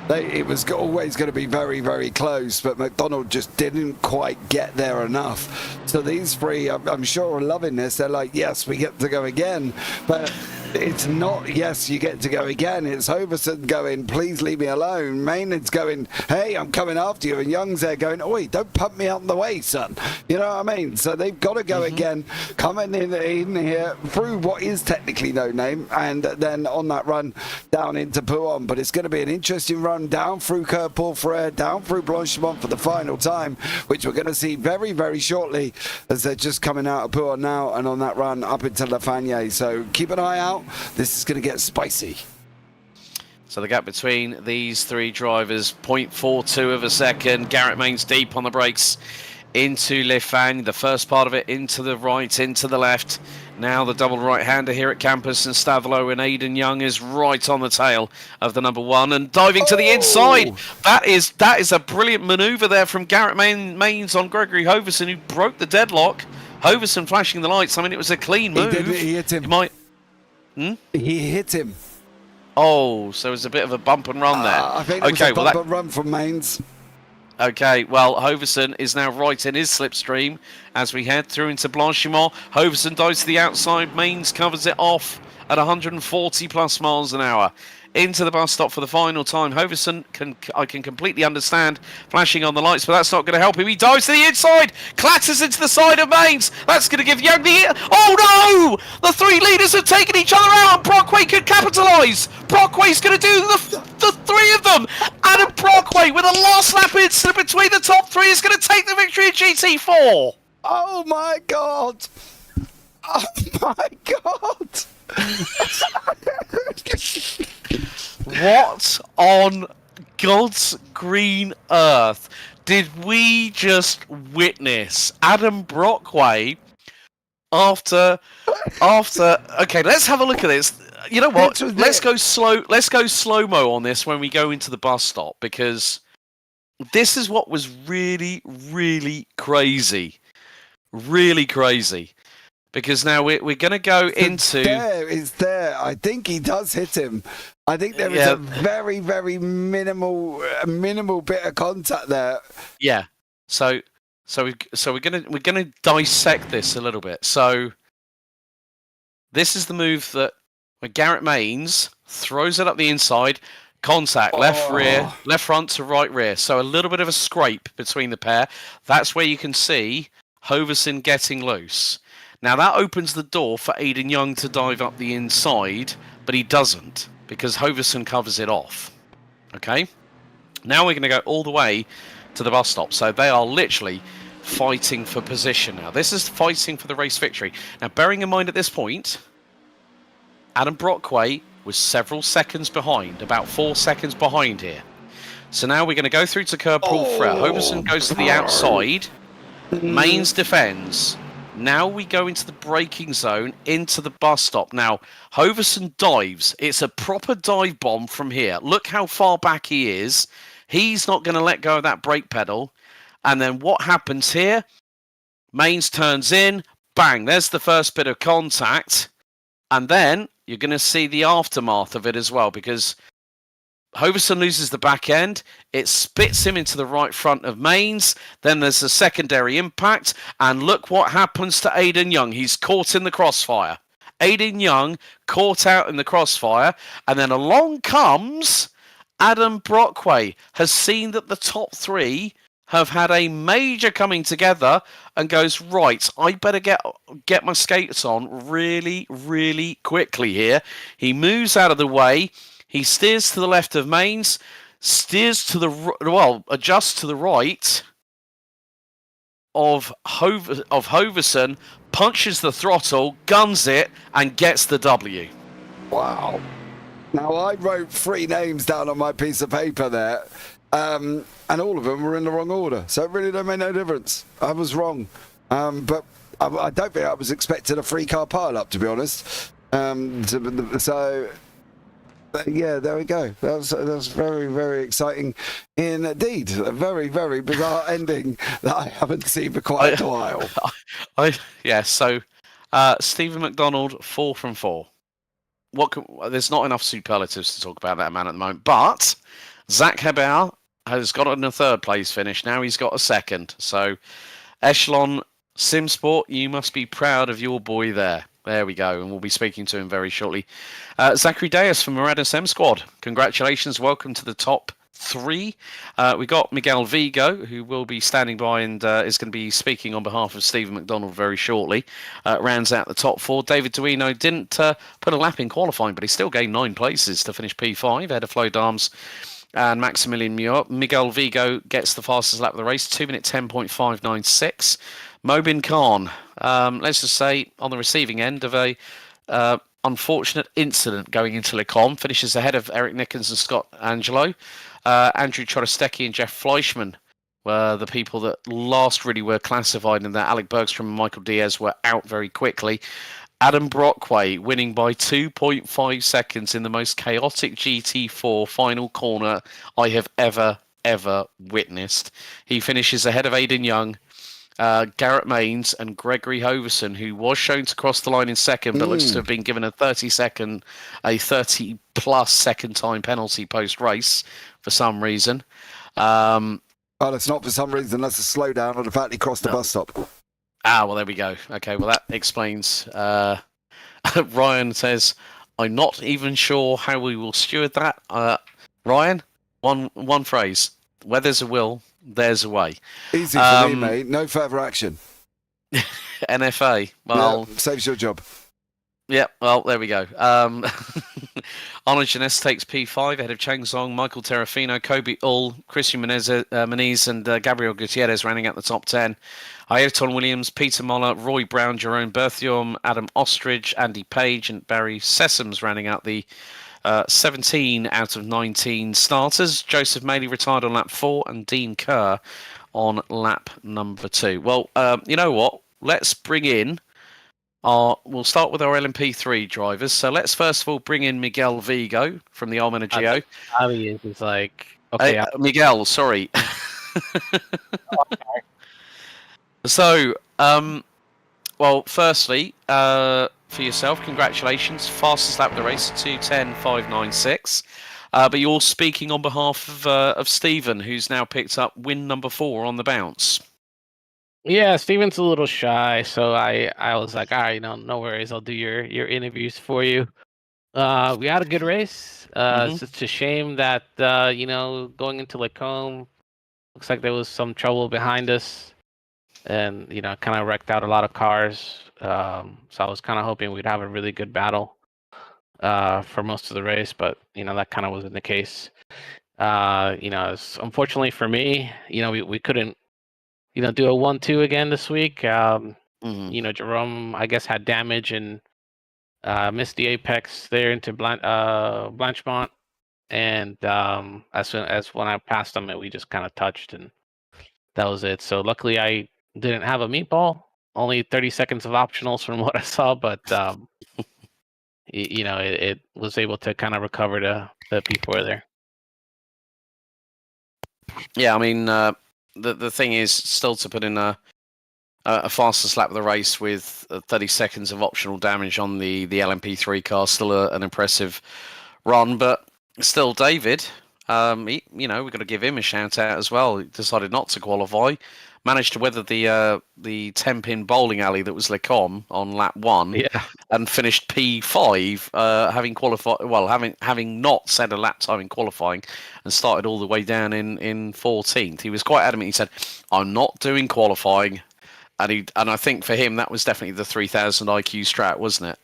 It was always going to be very, very close, but McDonald just didn't quite get there enough. So these three, I'm sure, are loving this. They're like, yes, we get to go again. But it's not, yes, you get to go again. It's Hoverson going, please leave me alone. Maynard's going, hey, I'm coming after you. And Young's there going, oi, don't pump me out the way, son. You know what I mean? So they've got to go again, coming in here through what is technically no name, and then on that run down into Pouhon. But it's going to be an interesting run down through Parfitt, down through Goldschmidt for the final time, which we're going to see very, very shortly as they're just coming out of Pouhon now and on that run up into La Fagné. So keep an eye out. This is going to get spicy. So the gap between these three drivers, 0.42 of a second. Garrett Mains deep on the brakes into Le Fagné. The first part of it into the right, into the left. Now the double right-hander here at Campus and Stavelo, and Aidan Young is right on the tail of the number one and diving to the inside. That is a brilliant manoeuvre there from Garrett Mains on Gregory Hoverson, who broke the deadlock. Hoverson flashing the lights. I mean, it was a clean move. He hit him. He hit him. Oh, so it was a bit of a bump and run there. I think it was a bump and run from Mains. Okay, well, Hoverson is now right in his slipstream as we head through into Blanchimont. Hoverson dives to the outside. Mains covers it off at 140 plus miles an hour. Into the bus stop for the final time. Hoverson, I can completely understand flashing on the lights, but that's not going to help him. He dives to the inside, clatters into the side of Mains. That's going to give Young the... Oh, no! The three leaders have taken each other out, and Brockway could capitalise. Brockway's going to do the three of them. Adam Brockway, with a last lap incident between the top three, is going to take the victory at GT4. Oh, my God. Oh, my God. What on God's green earth did we just witness? Adam Brockway after okay, let's have a look at this. You know what? Let's go slow-mo on this when we go into the bus stop, because this is what was really, really crazy. Really crazy. Because now we're going to go into... It's there. I think he does hit him. I think there is a very, very minimal bit of contact there. Yeah. So we're gonna dissect this a little bit. So this is the move that when Garrett Mains throws it up the inside, contact, left rear, left front to right rear. So a little bit of a scrape between the pair. That's where you can see Hoverson getting loose. Now that opens the door for Aidan Young to dive up the inside, but he doesn't, because Hoverson covers it off. Okay? Now we're going to go all the way to the bus stop. So they are literally fighting for position now. This is fighting for the race victory. Now, bearing in mind at this point, Adam Brockway was several seconds behind, about 4 seconds behind here. So now we're going to go through to Parfitt. Hoverson goes to the outside. Mains defends. Now we go into the braking zone, into the bus stop. Now, Hoverson dives. It's a proper dive bomb from here. Look how far back he is. He's not going to let go of that brake pedal. And then what happens here? Mains turns in. Bang. There's the first bit of contact. And then you're going to see the aftermath of it as well, because Hoverson loses the back end. It spits him into the right front of Mains. Then there's a secondary impact. And look what happens to Aidan Young. He's caught in the crossfire. Aidan Young caught out in the crossfire. And then along comes Adam Brockway. Has seen that the top three have had a major coming together and goes, right, I better get my skates on really, really quickly here. He moves out of the way. He steers to the left of Mains, steers to the adjusts to the right of Hoverson, punches the throttle, guns it, and gets the W. Wow. Now, I wrote 3 names down on my piece of paper there, and all of them were in the wrong order, so it really don't make no difference. I was wrong. But I don't think I was expecting a 3-car pile-up, to be honest. So... Yeah, there we go. That's very, very exciting indeed. A very, very bizarre ending that I haven't seen for quite a while. Yeah. So, Stephen McDonald, 4 from 4. There's not enough superlatives to talk about that man at the moment. But Zach Hebel has got a third place finish. Now he's got a second. So, Echelon Simsport, you must be proud of your boy there. There we go, and we'll be speaking to him very shortly. Zachary Deus from Moranis M Squad. Congratulations, welcome to the top 3. We got Miguel Vigo, who will be standing by and is going to be speaking on behalf of Stephen McDonald very shortly. Rounds out the top 4. David Duino didn't put a lap in qualifying, but he still gained 9 places to finish P5 ahead of Flo Darms and Maximilian Muir. Miguel Vigo gets the fastest lap of the race, 2 minute 10.596. Mobin Khan, let's just say, on the receiving end of a unfortunate incident going into Le Mans, finishes ahead of Eric Nickens and Scott Angelo. Andrew Chorostecki and Jeff Fleischman were the people that last really were classified, and that Alec Bergstrom and Michael Diaz were out very quickly. Adam Brockway winning by 2.5 seconds in the most chaotic GT4 final corner I have ever witnessed. He finishes ahead of Aidan Young, Garrett Mains and Gregory Hoverson, who was shown to cross the line in second, but looks to have been given a 30-plus second time penalty post-race for some reason. Well, it's not for some reason. That's a slowdown or the fact he crossed the bus stop. Well, there we go. Okay, well, that explains. Ryan says, I'm not even sure how we will steward that. Ryan, one phrase. Where there's a will, there's a way. Easy for me, mate. No further action. NFA. Well, yeah, saves your job. Yeah, well, there we go. Arnold Jeunesse takes P5 ahead of Chang Song, Michael Terrafino, Kobe Ull, Christian Menez and Gabriel Gutierrez rounding out the top 10. Ayrton Williams, Peter Moller, Roy Brown, Jerome Berthiaume, Adam Ostrich, Andy Page and Barry Sessoms rounding out the 17 out of 19 starters. Joseph Maley retired on lap 4 and Dean Kerr on lap number 2. Well, you know what? Let's bring in we'll start with our LMP3 drivers. So let's first of all bring in Miguel Vigo from the Almena Geo. It's like, okay. Miguel, sorry. So, well, firstly, for yourself, congratulations. Fastest lap of the race, 2:10.596. But you're speaking on behalf of Stephen, who's now picked up win number 4 on the bounce. Yeah, Steven's a little shy, so I was like, all right, no worries, I'll do your interviews for you. We had a good race. It's just a shame that going into Lacombe, looks like there was some trouble behind us, and kind of wrecked out a lot of cars. So I was kind of hoping we'd have a really good battle for most of the race, but that kind of wasn't the case. Unfortunately for me, we couldn't do a 1-2 again this week. Jerome, I guess, had damage and missed the apex there into Blanchemont. And as soon as when I passed him, we just kind of touched, and that was it. So luckily, I didn't have a meatball. Only 30 seconds of optionals from what I saw, but it was able to kind of recover the P4 there. Yeah, I mean, the thing is still to put in a fastest lap of the race with 30 seconds of optional damage on the LMP3 car, still an impressive run. But still, David, we've got to give him a shout out as well. He decided not to qualify, managed to weather the 10-pin bowling alley that was Lecom on lap 1, and finished P5, having qualified. Well, having not set a lap time in qualifying, and started all the way down in 14th. He was quite adamant. He said, "I'm not doing qualifying," and I think for him that was definitely the 3000 IQ strat, wasn't it?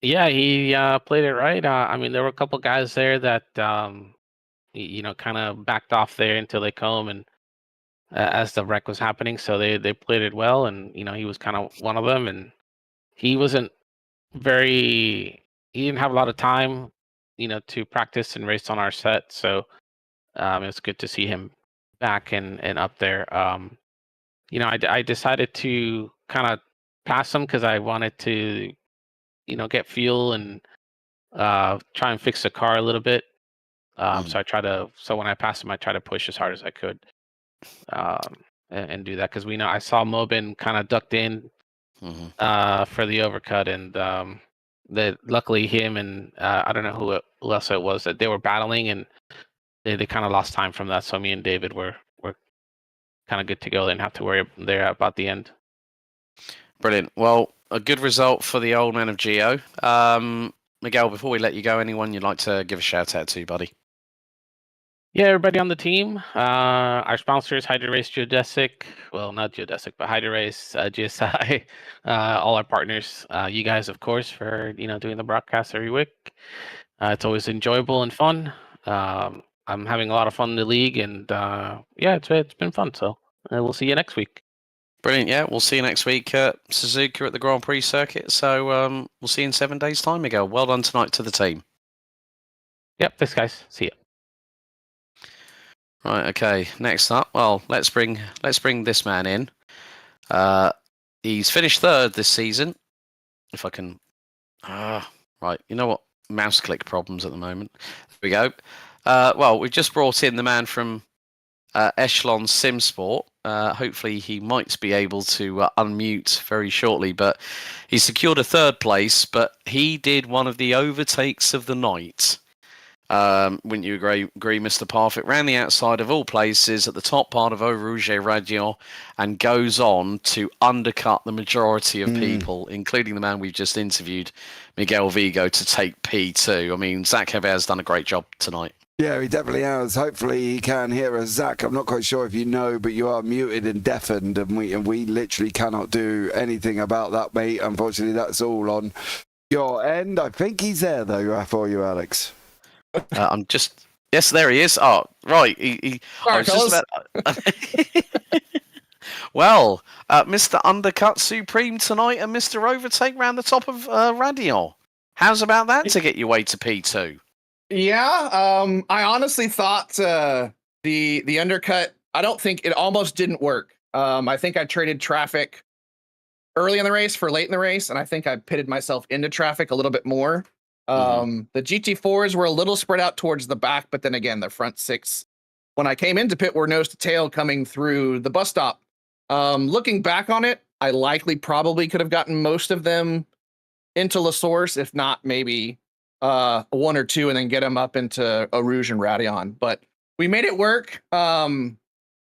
Yeah, he played it right. I mean, there were a couple guys there that kind of backed off there into Lecombe and. As the wreck was happening, so they played it well, and he was kind of one of them, and he didn't have a lot of time to practice and race on our set, so it was good to see him back and up there. I decided to kind of pass him because I wanted to get fuel and try and fix the car a little bit. So when I passed him, I try to push as hard as I could, and do that, because I saw Mobin kind of ducked in for the overcut, and that luckily him and I don't know who else it was that they were battling, and they kind of lost time from that. So me and David were kind of good to go. They didn't have to worry there about the end. Brilliant. Well, a good result for the old man of Geo. Miguel, before we let you go, anyone you'd like to give a shout out to, buddy? Yeah, everybody on the team. Our sponsors, HydroRace, Geodesic. Well, not Geodesic, but HydroRace, GSI. All our partners. You guys, of course, for doing the broadcast every week. It's always enjoyable and fun. I'm having a lot of fun in the league, and yeah, it's been fun. So we'll see you next week. Brilliant. Yeah, we'll see you next week at Suzuka at the Grand Prix circuit. So we'll see you in 7 days' time, Miguel. Well done tonight to the team. Yep, thanks, guys. See ya. Right. Okay. Next up, well, let's bring this man in. He's finished third this season. If I can, right. You know what? Mouse click problems at the moment. There we go. Well, we've just brought in the man from Echelon Simsport. Hopefully he might be able to unmute very shortly, but he secured a third place, but he did one of the overtakes of the night. Wouldn't you agree, Mr. Parfitt? Ran the outside of all places at the top part of Eau Rouge Radio and goes on to undercut the majority of people, including the man we've just interviewed, Miguel Vigo, to take P2. I mean, Zach Hebert's done a great job tonight. Yeah, he definitely has. Hopefully he can hear us. Zach, I'm not quite sure if you know, but you are muted and deafened, and we literally cannot do anything about that, mate. Unfortunately, that's all on your end. I think he's there, though, for you, Alex. I'm just... Yes, there he is. Oh, right. Sorry, fellas. Well, Mr. Undercut Supreme tonight and Mr. Overtake round the top of Radio. How's about that to get your way to P2? Yeah, I honestly thought the undercut, I don't think it almost didn't work. I think I traded traffic early in the race for late in the race, and I think I pitted myself into traffic a little bit more. The GT4s were a little spread out towards the back, but then again, the front six, when I came into pit, were nose to tail coming through the bus stop. Looking back on it, I probably could have gotten most of them into La Source, if not maybe one or two, and then get them up into Eau Rouge and Radion. But we made it work. Like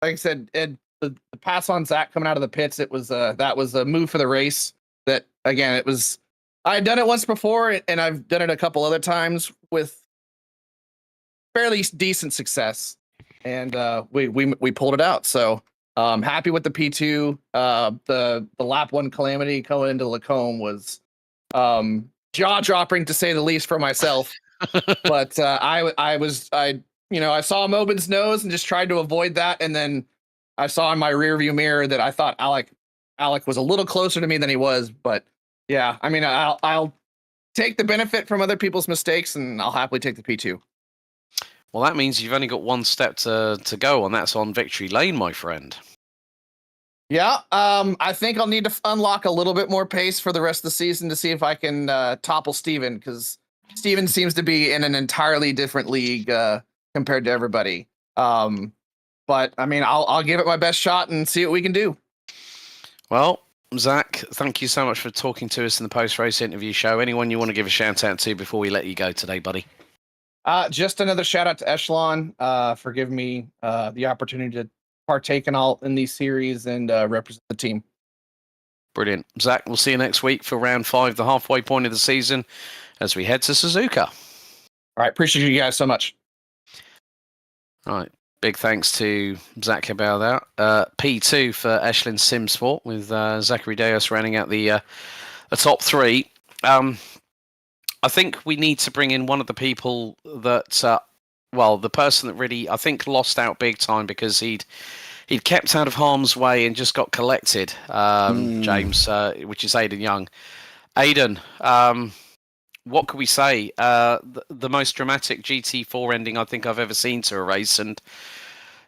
I said, the pass on Zach coming out of the pits, that was a move for the race. That again, I had done it once before, and I've done it a couple other times with fairly decent success, and we pulled it out. So happy with the P2. The lap one calamity going into Lacombe was jaw dropping to say the least for myself. But I saw Mobin's nose and just tried to avoid that, and then I saw in my rearview mirror that I thought Alec was a little closer to me than he was. But yeah, I mean, I'll take the benefit from other people's mistakes, and I'll happily take the P2. Well, that means you've only got one step to go, and that's on victory lane, my friend. Yeah, I think I'll need to unlock a little bit more pace for the rest of the season to see if I can topple Steven, because Steven seems to be in an entirely different league compared to everybody. But I mean, I'll give it my best shot and see what we can do. Well, Zach, thank you so much for talking to us in the post-race interview show. Anyone you want to give a shout out to before we let you go today, buddy? Just another shout out to Echelon for giving me the opportunity to partake in these series and represent the team. Brilliant. Zach, we'll see you next week for round 5, the halfway point of the season, as we head to Suzuka. All right. Appreciate you guys so much. All right. Big thanks to Zach about that. P2 for Echelon Simsport with Zachary Deos running out the top 3. I think we need to bring in one of the people that, the person that really, I think, lost out big time because he'd kept out of harm's way and just got collected, James, which is Aidan Young. Aidan, what could we say? The most dramatic GT4 ending I think I've ever seen to a race, and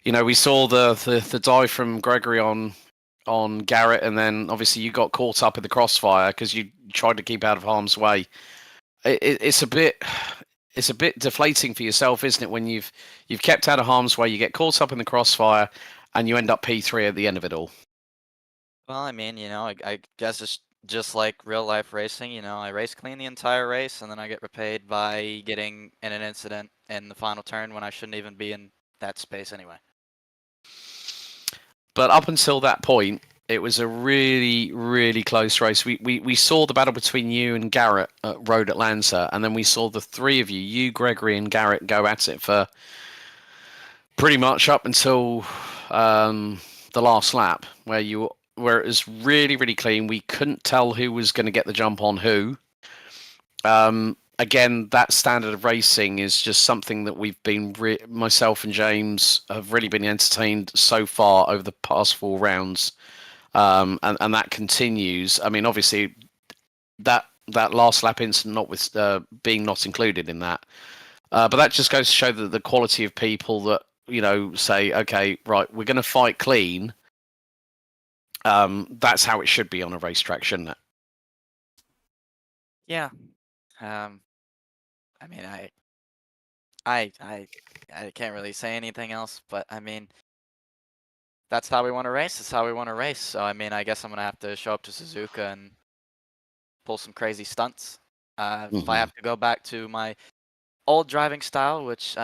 we saw the dive from Gregory on Garrett, and then obviously you got caught up in the crossfire because you tried to keep out of harm's way. it's a bit deflating for yourself, isn't it? When you've kept out of harm's way, you get caught up in the crossfire, and you end up P3 at the end of it all. Well, I mean, I guess it's just like real life racing. I race clean the entire race, and then I get repaid by getting in an incident in the final turn when I shouldn't even be in that space anyway. But up until that point, it was a really, really close race. We saw the battle between you and Garrett at Road Atlanta, and then we saw the three of you, Gregory and Garrett, go at it for pretty much up until the last lap, where it was really, really clean. We couldn't tell who was going to get the jump on who. Again, that standard of racing is just something that we've been, myself and James have really been entertained so far over the past 4 rounds. And that continues. I mean, obviously, that last lap incident being not included in that. But that just goes to show that the quality of people that, say, okay, right, we're going to fight clean. That's how it should be on a racetrack, shouldn't it? Yeah. I mean, I can't really say anything else, but I mean, that's how we want to race. That's how we want to race. So I mean, I guess I'm gonna have to show up to Suzuka and pull some crazy stunts. If I have to go back to my old driving style, which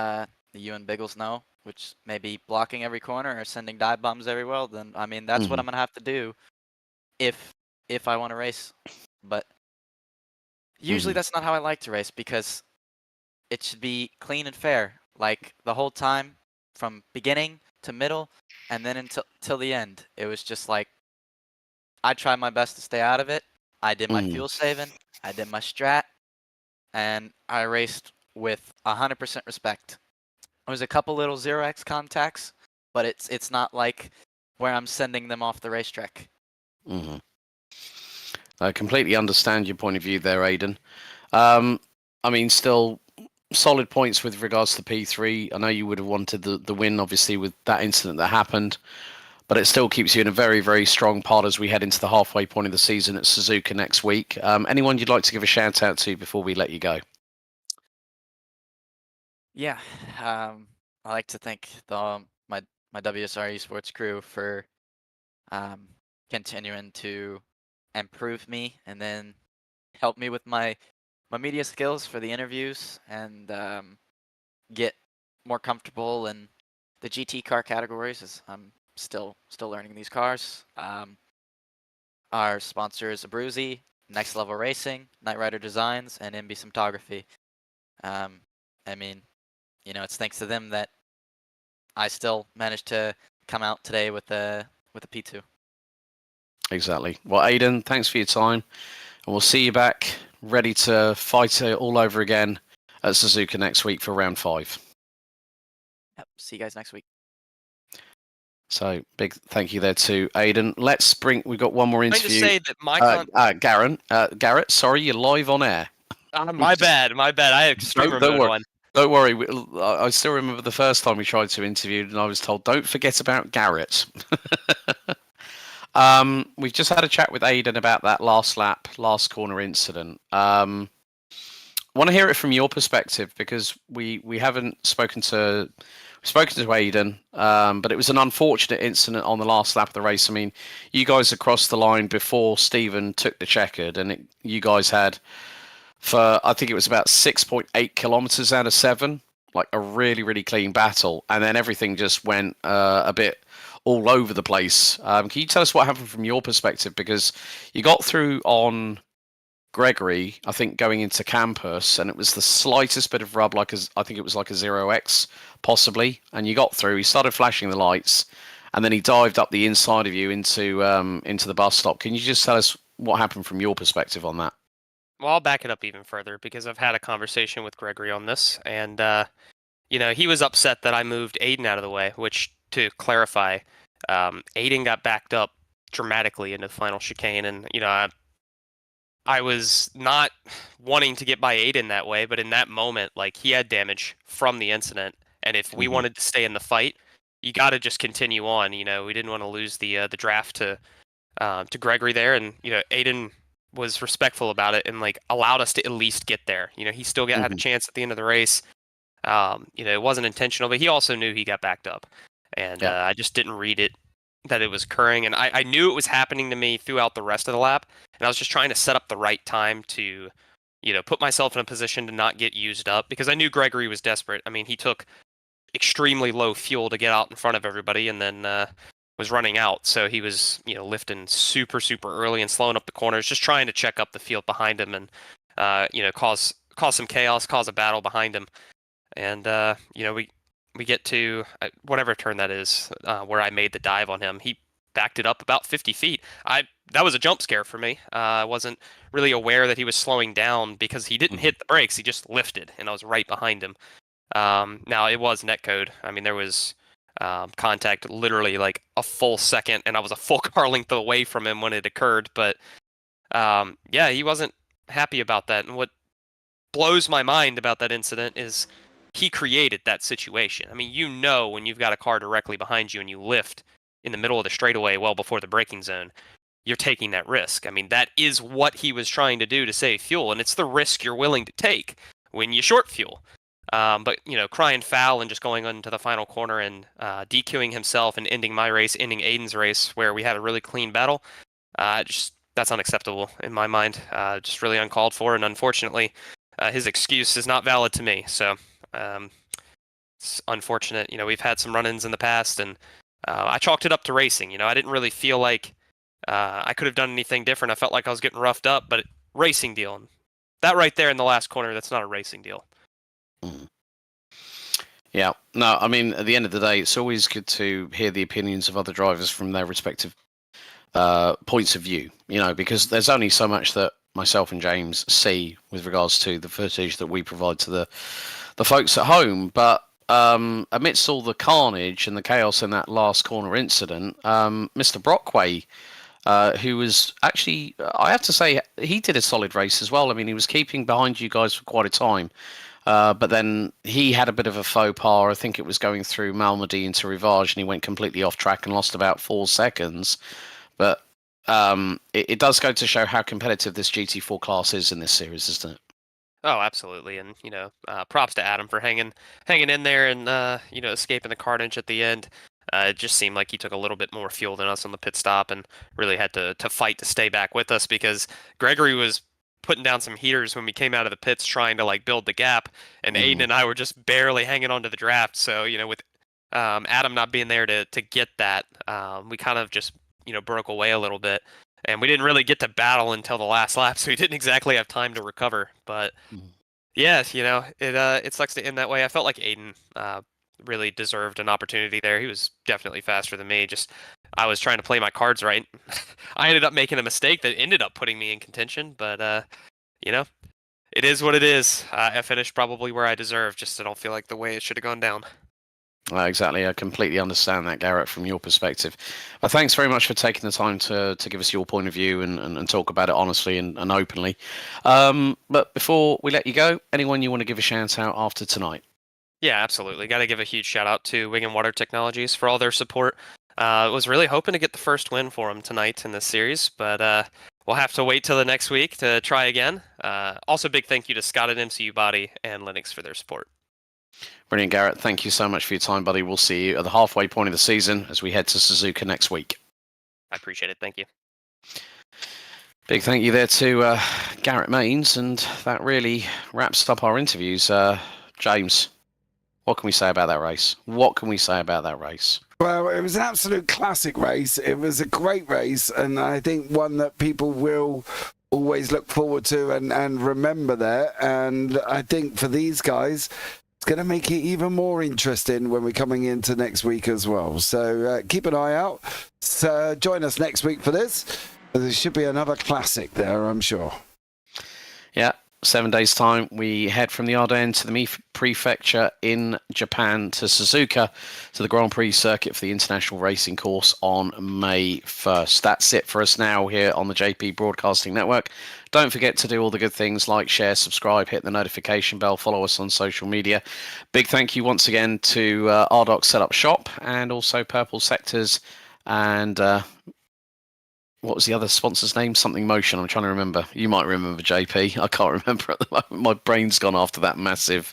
you and Biggles know, which may be blocking every corner or sending dive bombs everywhere, then I mean that's what I'm gonna have to do if I want to race. But usually that's not how I like to race, because it should be clean and fair, like the whole time from beginning to middle, and then until the end. It was just like I tried my best to stay out of it. I did my fuel saving, I did my strat, and I raced with 100% respect. There was a couple little 0x contacts, but it's not like where I'm sending them off the racetrack. I completely understand your point of view there, Aidan. I mean, still solid points with regards to P3. I know you would have wanted the win, obviously, with that incident that happened, but it still keeps you in a very, very strong part as we head into the halfway point of the season at Suzuka next week. Anyone you'd like to give a shout out to before we let you go? Yeah, I like to thank my WSR Esports crew for continuing to improve me and then help me with my media skills for the interviews, and get more comfortable in the GT car categories, as I'm still learning these cars. Our sponsors, Abruzzi, Next Level Racing, Knight Rider Designs, and MB Cinematography. I mean, it's thanks to them that I still managed to come out today with a P2. Exactly. Well, Aidan, thanks for your time, and we'll see you back ready to fight it all over again at Suzuka next week for round 5. Yep. See you guys next week. So big thank you there to Aidan. We've got one more interview. Can I just say that Garrett, sorry, you're live on air. My bad. I have streamer mode on. Don't worry. I still remember the first time we tried to interview, and I was told, don't forget about Garrett. We've just had a chat with Aidan about that last corner incident. I want to hear it from your perspective, because we haven't spoken to Aidan, but it was an unfortunate incident on the last lap of the race. I mean, you guys had crossed the line before Stephen took the checkered, and you guys had, for I think it was about 6.8 kilometers out of 7, like a really, really clean battle, and then everything just went a bit all over the place. Can you tell us what happened from your perspective? Because you got through on Gregory, I think, going into campus, and it was the slightest bit of rub, I think it was like a 0x possibly, and you got through. He started flashing the lights, and then he dived up the inside of you into the bus stop. Can you just tell us what happened from your perspective on that? Well, I'll back it up even further, because I've had a conversation with Gregory on this, and he was upset that I moved Aidan out of the way, which, to clarify, Aidan got backed up dramatically into the final chicane, and I was not wanting to get by Aidan that way, but in that moment, like, he had damage from the incident, and if we wanted to stay in the fight, you got to just continue on. We didn't want to lose the draft to Gregory there, and Aidan was respectful about it and like allowed us to at least get there. You know, he still had a chance at the end of the race. You know, it wasn't intentional, but he also knew he got backed up, and I just didn't read it that it was occurring, and I knew it was happening to me throughout the rest of the lap, and I was just trying to set up the right time to, you know, put myself in a position to not get used up, because I knew Gregory was desperate. I mean, he took extremely low fuel to get out in front of everybody, and then was running out, so he was, you know, lifting super early and slowing up the corners, just trying to check up the field behind him and you know, cause some chaos, cause a battle behind him. And you know, we get to whatever turn that is, where I made the dive on him. He backed it up about 50 feet. That was a jump scare for me. I wasn't really aware that he was slowing down because he didn't hit the brakes. He just lifted, and I was right behind him. Now it was netcode. I mean, there was contact literally like a full second, and I was a full car length away from him when it occurred. But yeah, he wasn't happy about that. And what blows my mind about that incident is he created that situation. I mean, you know, when you've got a car directly behind you and you lift in the middle of the straightaway well before the braking zone, you're taking that risk. I mean, that is what he was trying to do to save fuel, and it's the risk you're willing to take when you short fuel. But, you know, crying foul and just going into the final corner and DQing himself and ending my race, ending Aiden's race, where we had a really clean battle, that's unacceptable in my mind. Just really uncalled for, and unfortunately, his excuse is not valid to me. So it's unfortunate. You know, we've had some run-ins in the past, and I chalked it up to racing. You know, I didn't really feel like I could have done anything different. I felt like I was getting roughed up, but racing deal. And that right there in the last corner, that's not a racing deal. Yeah, no, I mean, at the end of the day, it's always good to hear the opinions of other drivers from their respective points of view, you know, because there's only so much that myself and James see with regards to the footage that we provide to the folks at home. But amidst all the carnage and the chaos in that last corner incident, Mr. Brockway, who was actually, I have to say, he did a solid race as well. I mean, he was keeping behind you guys for quite a time. But then he had a bit of a faux pas. I think it was going through Malmedy into Rivage, and he went completely off track and lost about 4 seconds. But it does go to show how competitive this GT4 class is in this series, isn't it? Oh, absolutely. And, you know, props to Adam for hanging in there and, you know, escaping the carnage at the end. It just seemed like he took a little bit more fuel than us on the pit stop and really had to fight to stay back with us, because Gregory was putting down some heaters when we came out of the pits trying to like build the gap, and Aiden and I were just barely hanging on to the draft. So, you know, with Adam not being there to get that, we kind of just, you know, broke away a little bit, and we didn't really get to battle until the last lap, so we didn't exactly have time to recover. But yeah, you know, it sucks to end that way. I felt like Aiden really deserved an opportunity there. He was definitely faster than me. Just I was trying to play my cards right. I ended up making a mistake that ended up putting me in contention, but you know, it is what it is. I finished probably where I deserved, just I don't feel like the way it should have gone down. Exactly. I completely understand that, Garrett, from your perspective. Thanks very much for taking the time to give us your point of view and talk about it honestly and openly. But before we let you go, anyone you want to give a shout out after tonight? Yeah, absolutely. Got to give a huge shout out to Wing and Water Technologies for all their support. Was really hoping to get the first win for them tonight in this series, but we'll have to wait till the next week to try again. Also, big thank you to Scott at MCU Body and Linux for their support. Brilliant, Garrett. Thank you so much for your time, buddy. We'll see you at the halfway point of the season as we head to Suzuka next week. I appreciate it. Thank you. Big thank you there to Garrett Mains, and that really wraps up our interviews. James, what can we say about that race? Well, it was an absolute classic race. It was a great race, and I think one that people will always look forward to and remember there. And I think for these guys, it's going to make it even more interesting when we're coming into next week as well. So keep an eye out. So join us next week for this. There should be another classic there, I'm sure. Yeah. 7 days' time, we head from the Ardennes to the Mie Prefecture in Japan to Suzuka to the Grand Prix circuit for the International Racing Course on May 1st. That's it for us now here on the JP Broadcasting Network. Don't forget to do all the good things like share, subscribe, hit the notification bell, follow us on social media. Big thank you once again to RDoc Setup Shop and also Purple Sectors and what was the other sponsor's name? Something Motion. I'm trying to remember. You might remember, JP. I can't remember at the moment. My brain's gone after that massive,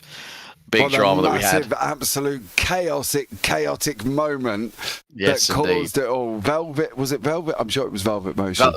big drama that we had. Massive, absolute chaotic moment Yes, that caused it all. Velvet, was it Velvet? I'm sure it was Velvet Motion.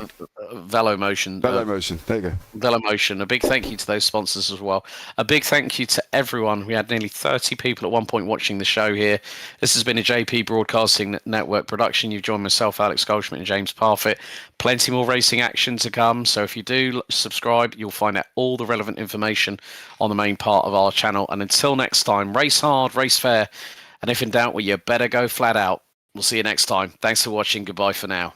Velo Motion. Velo Motion. There you go. Velo Motion. A big thank you to those sponsors as well. A big thank you to everyone. We had nearly 30 people at one point watching the show here. This has been a JP Broadcasting Network production. You've joined myself, Alex Goldschmidt, and James Parfitt. Plenty more racing action to come. So if you do subscribe, you'll find out all the relevant information on the main part of our channel. And until next time, race hard, race fair. And if in doubt, well, you better go flat out. We'll see you next time. Thanks for watching. Goodbye for now.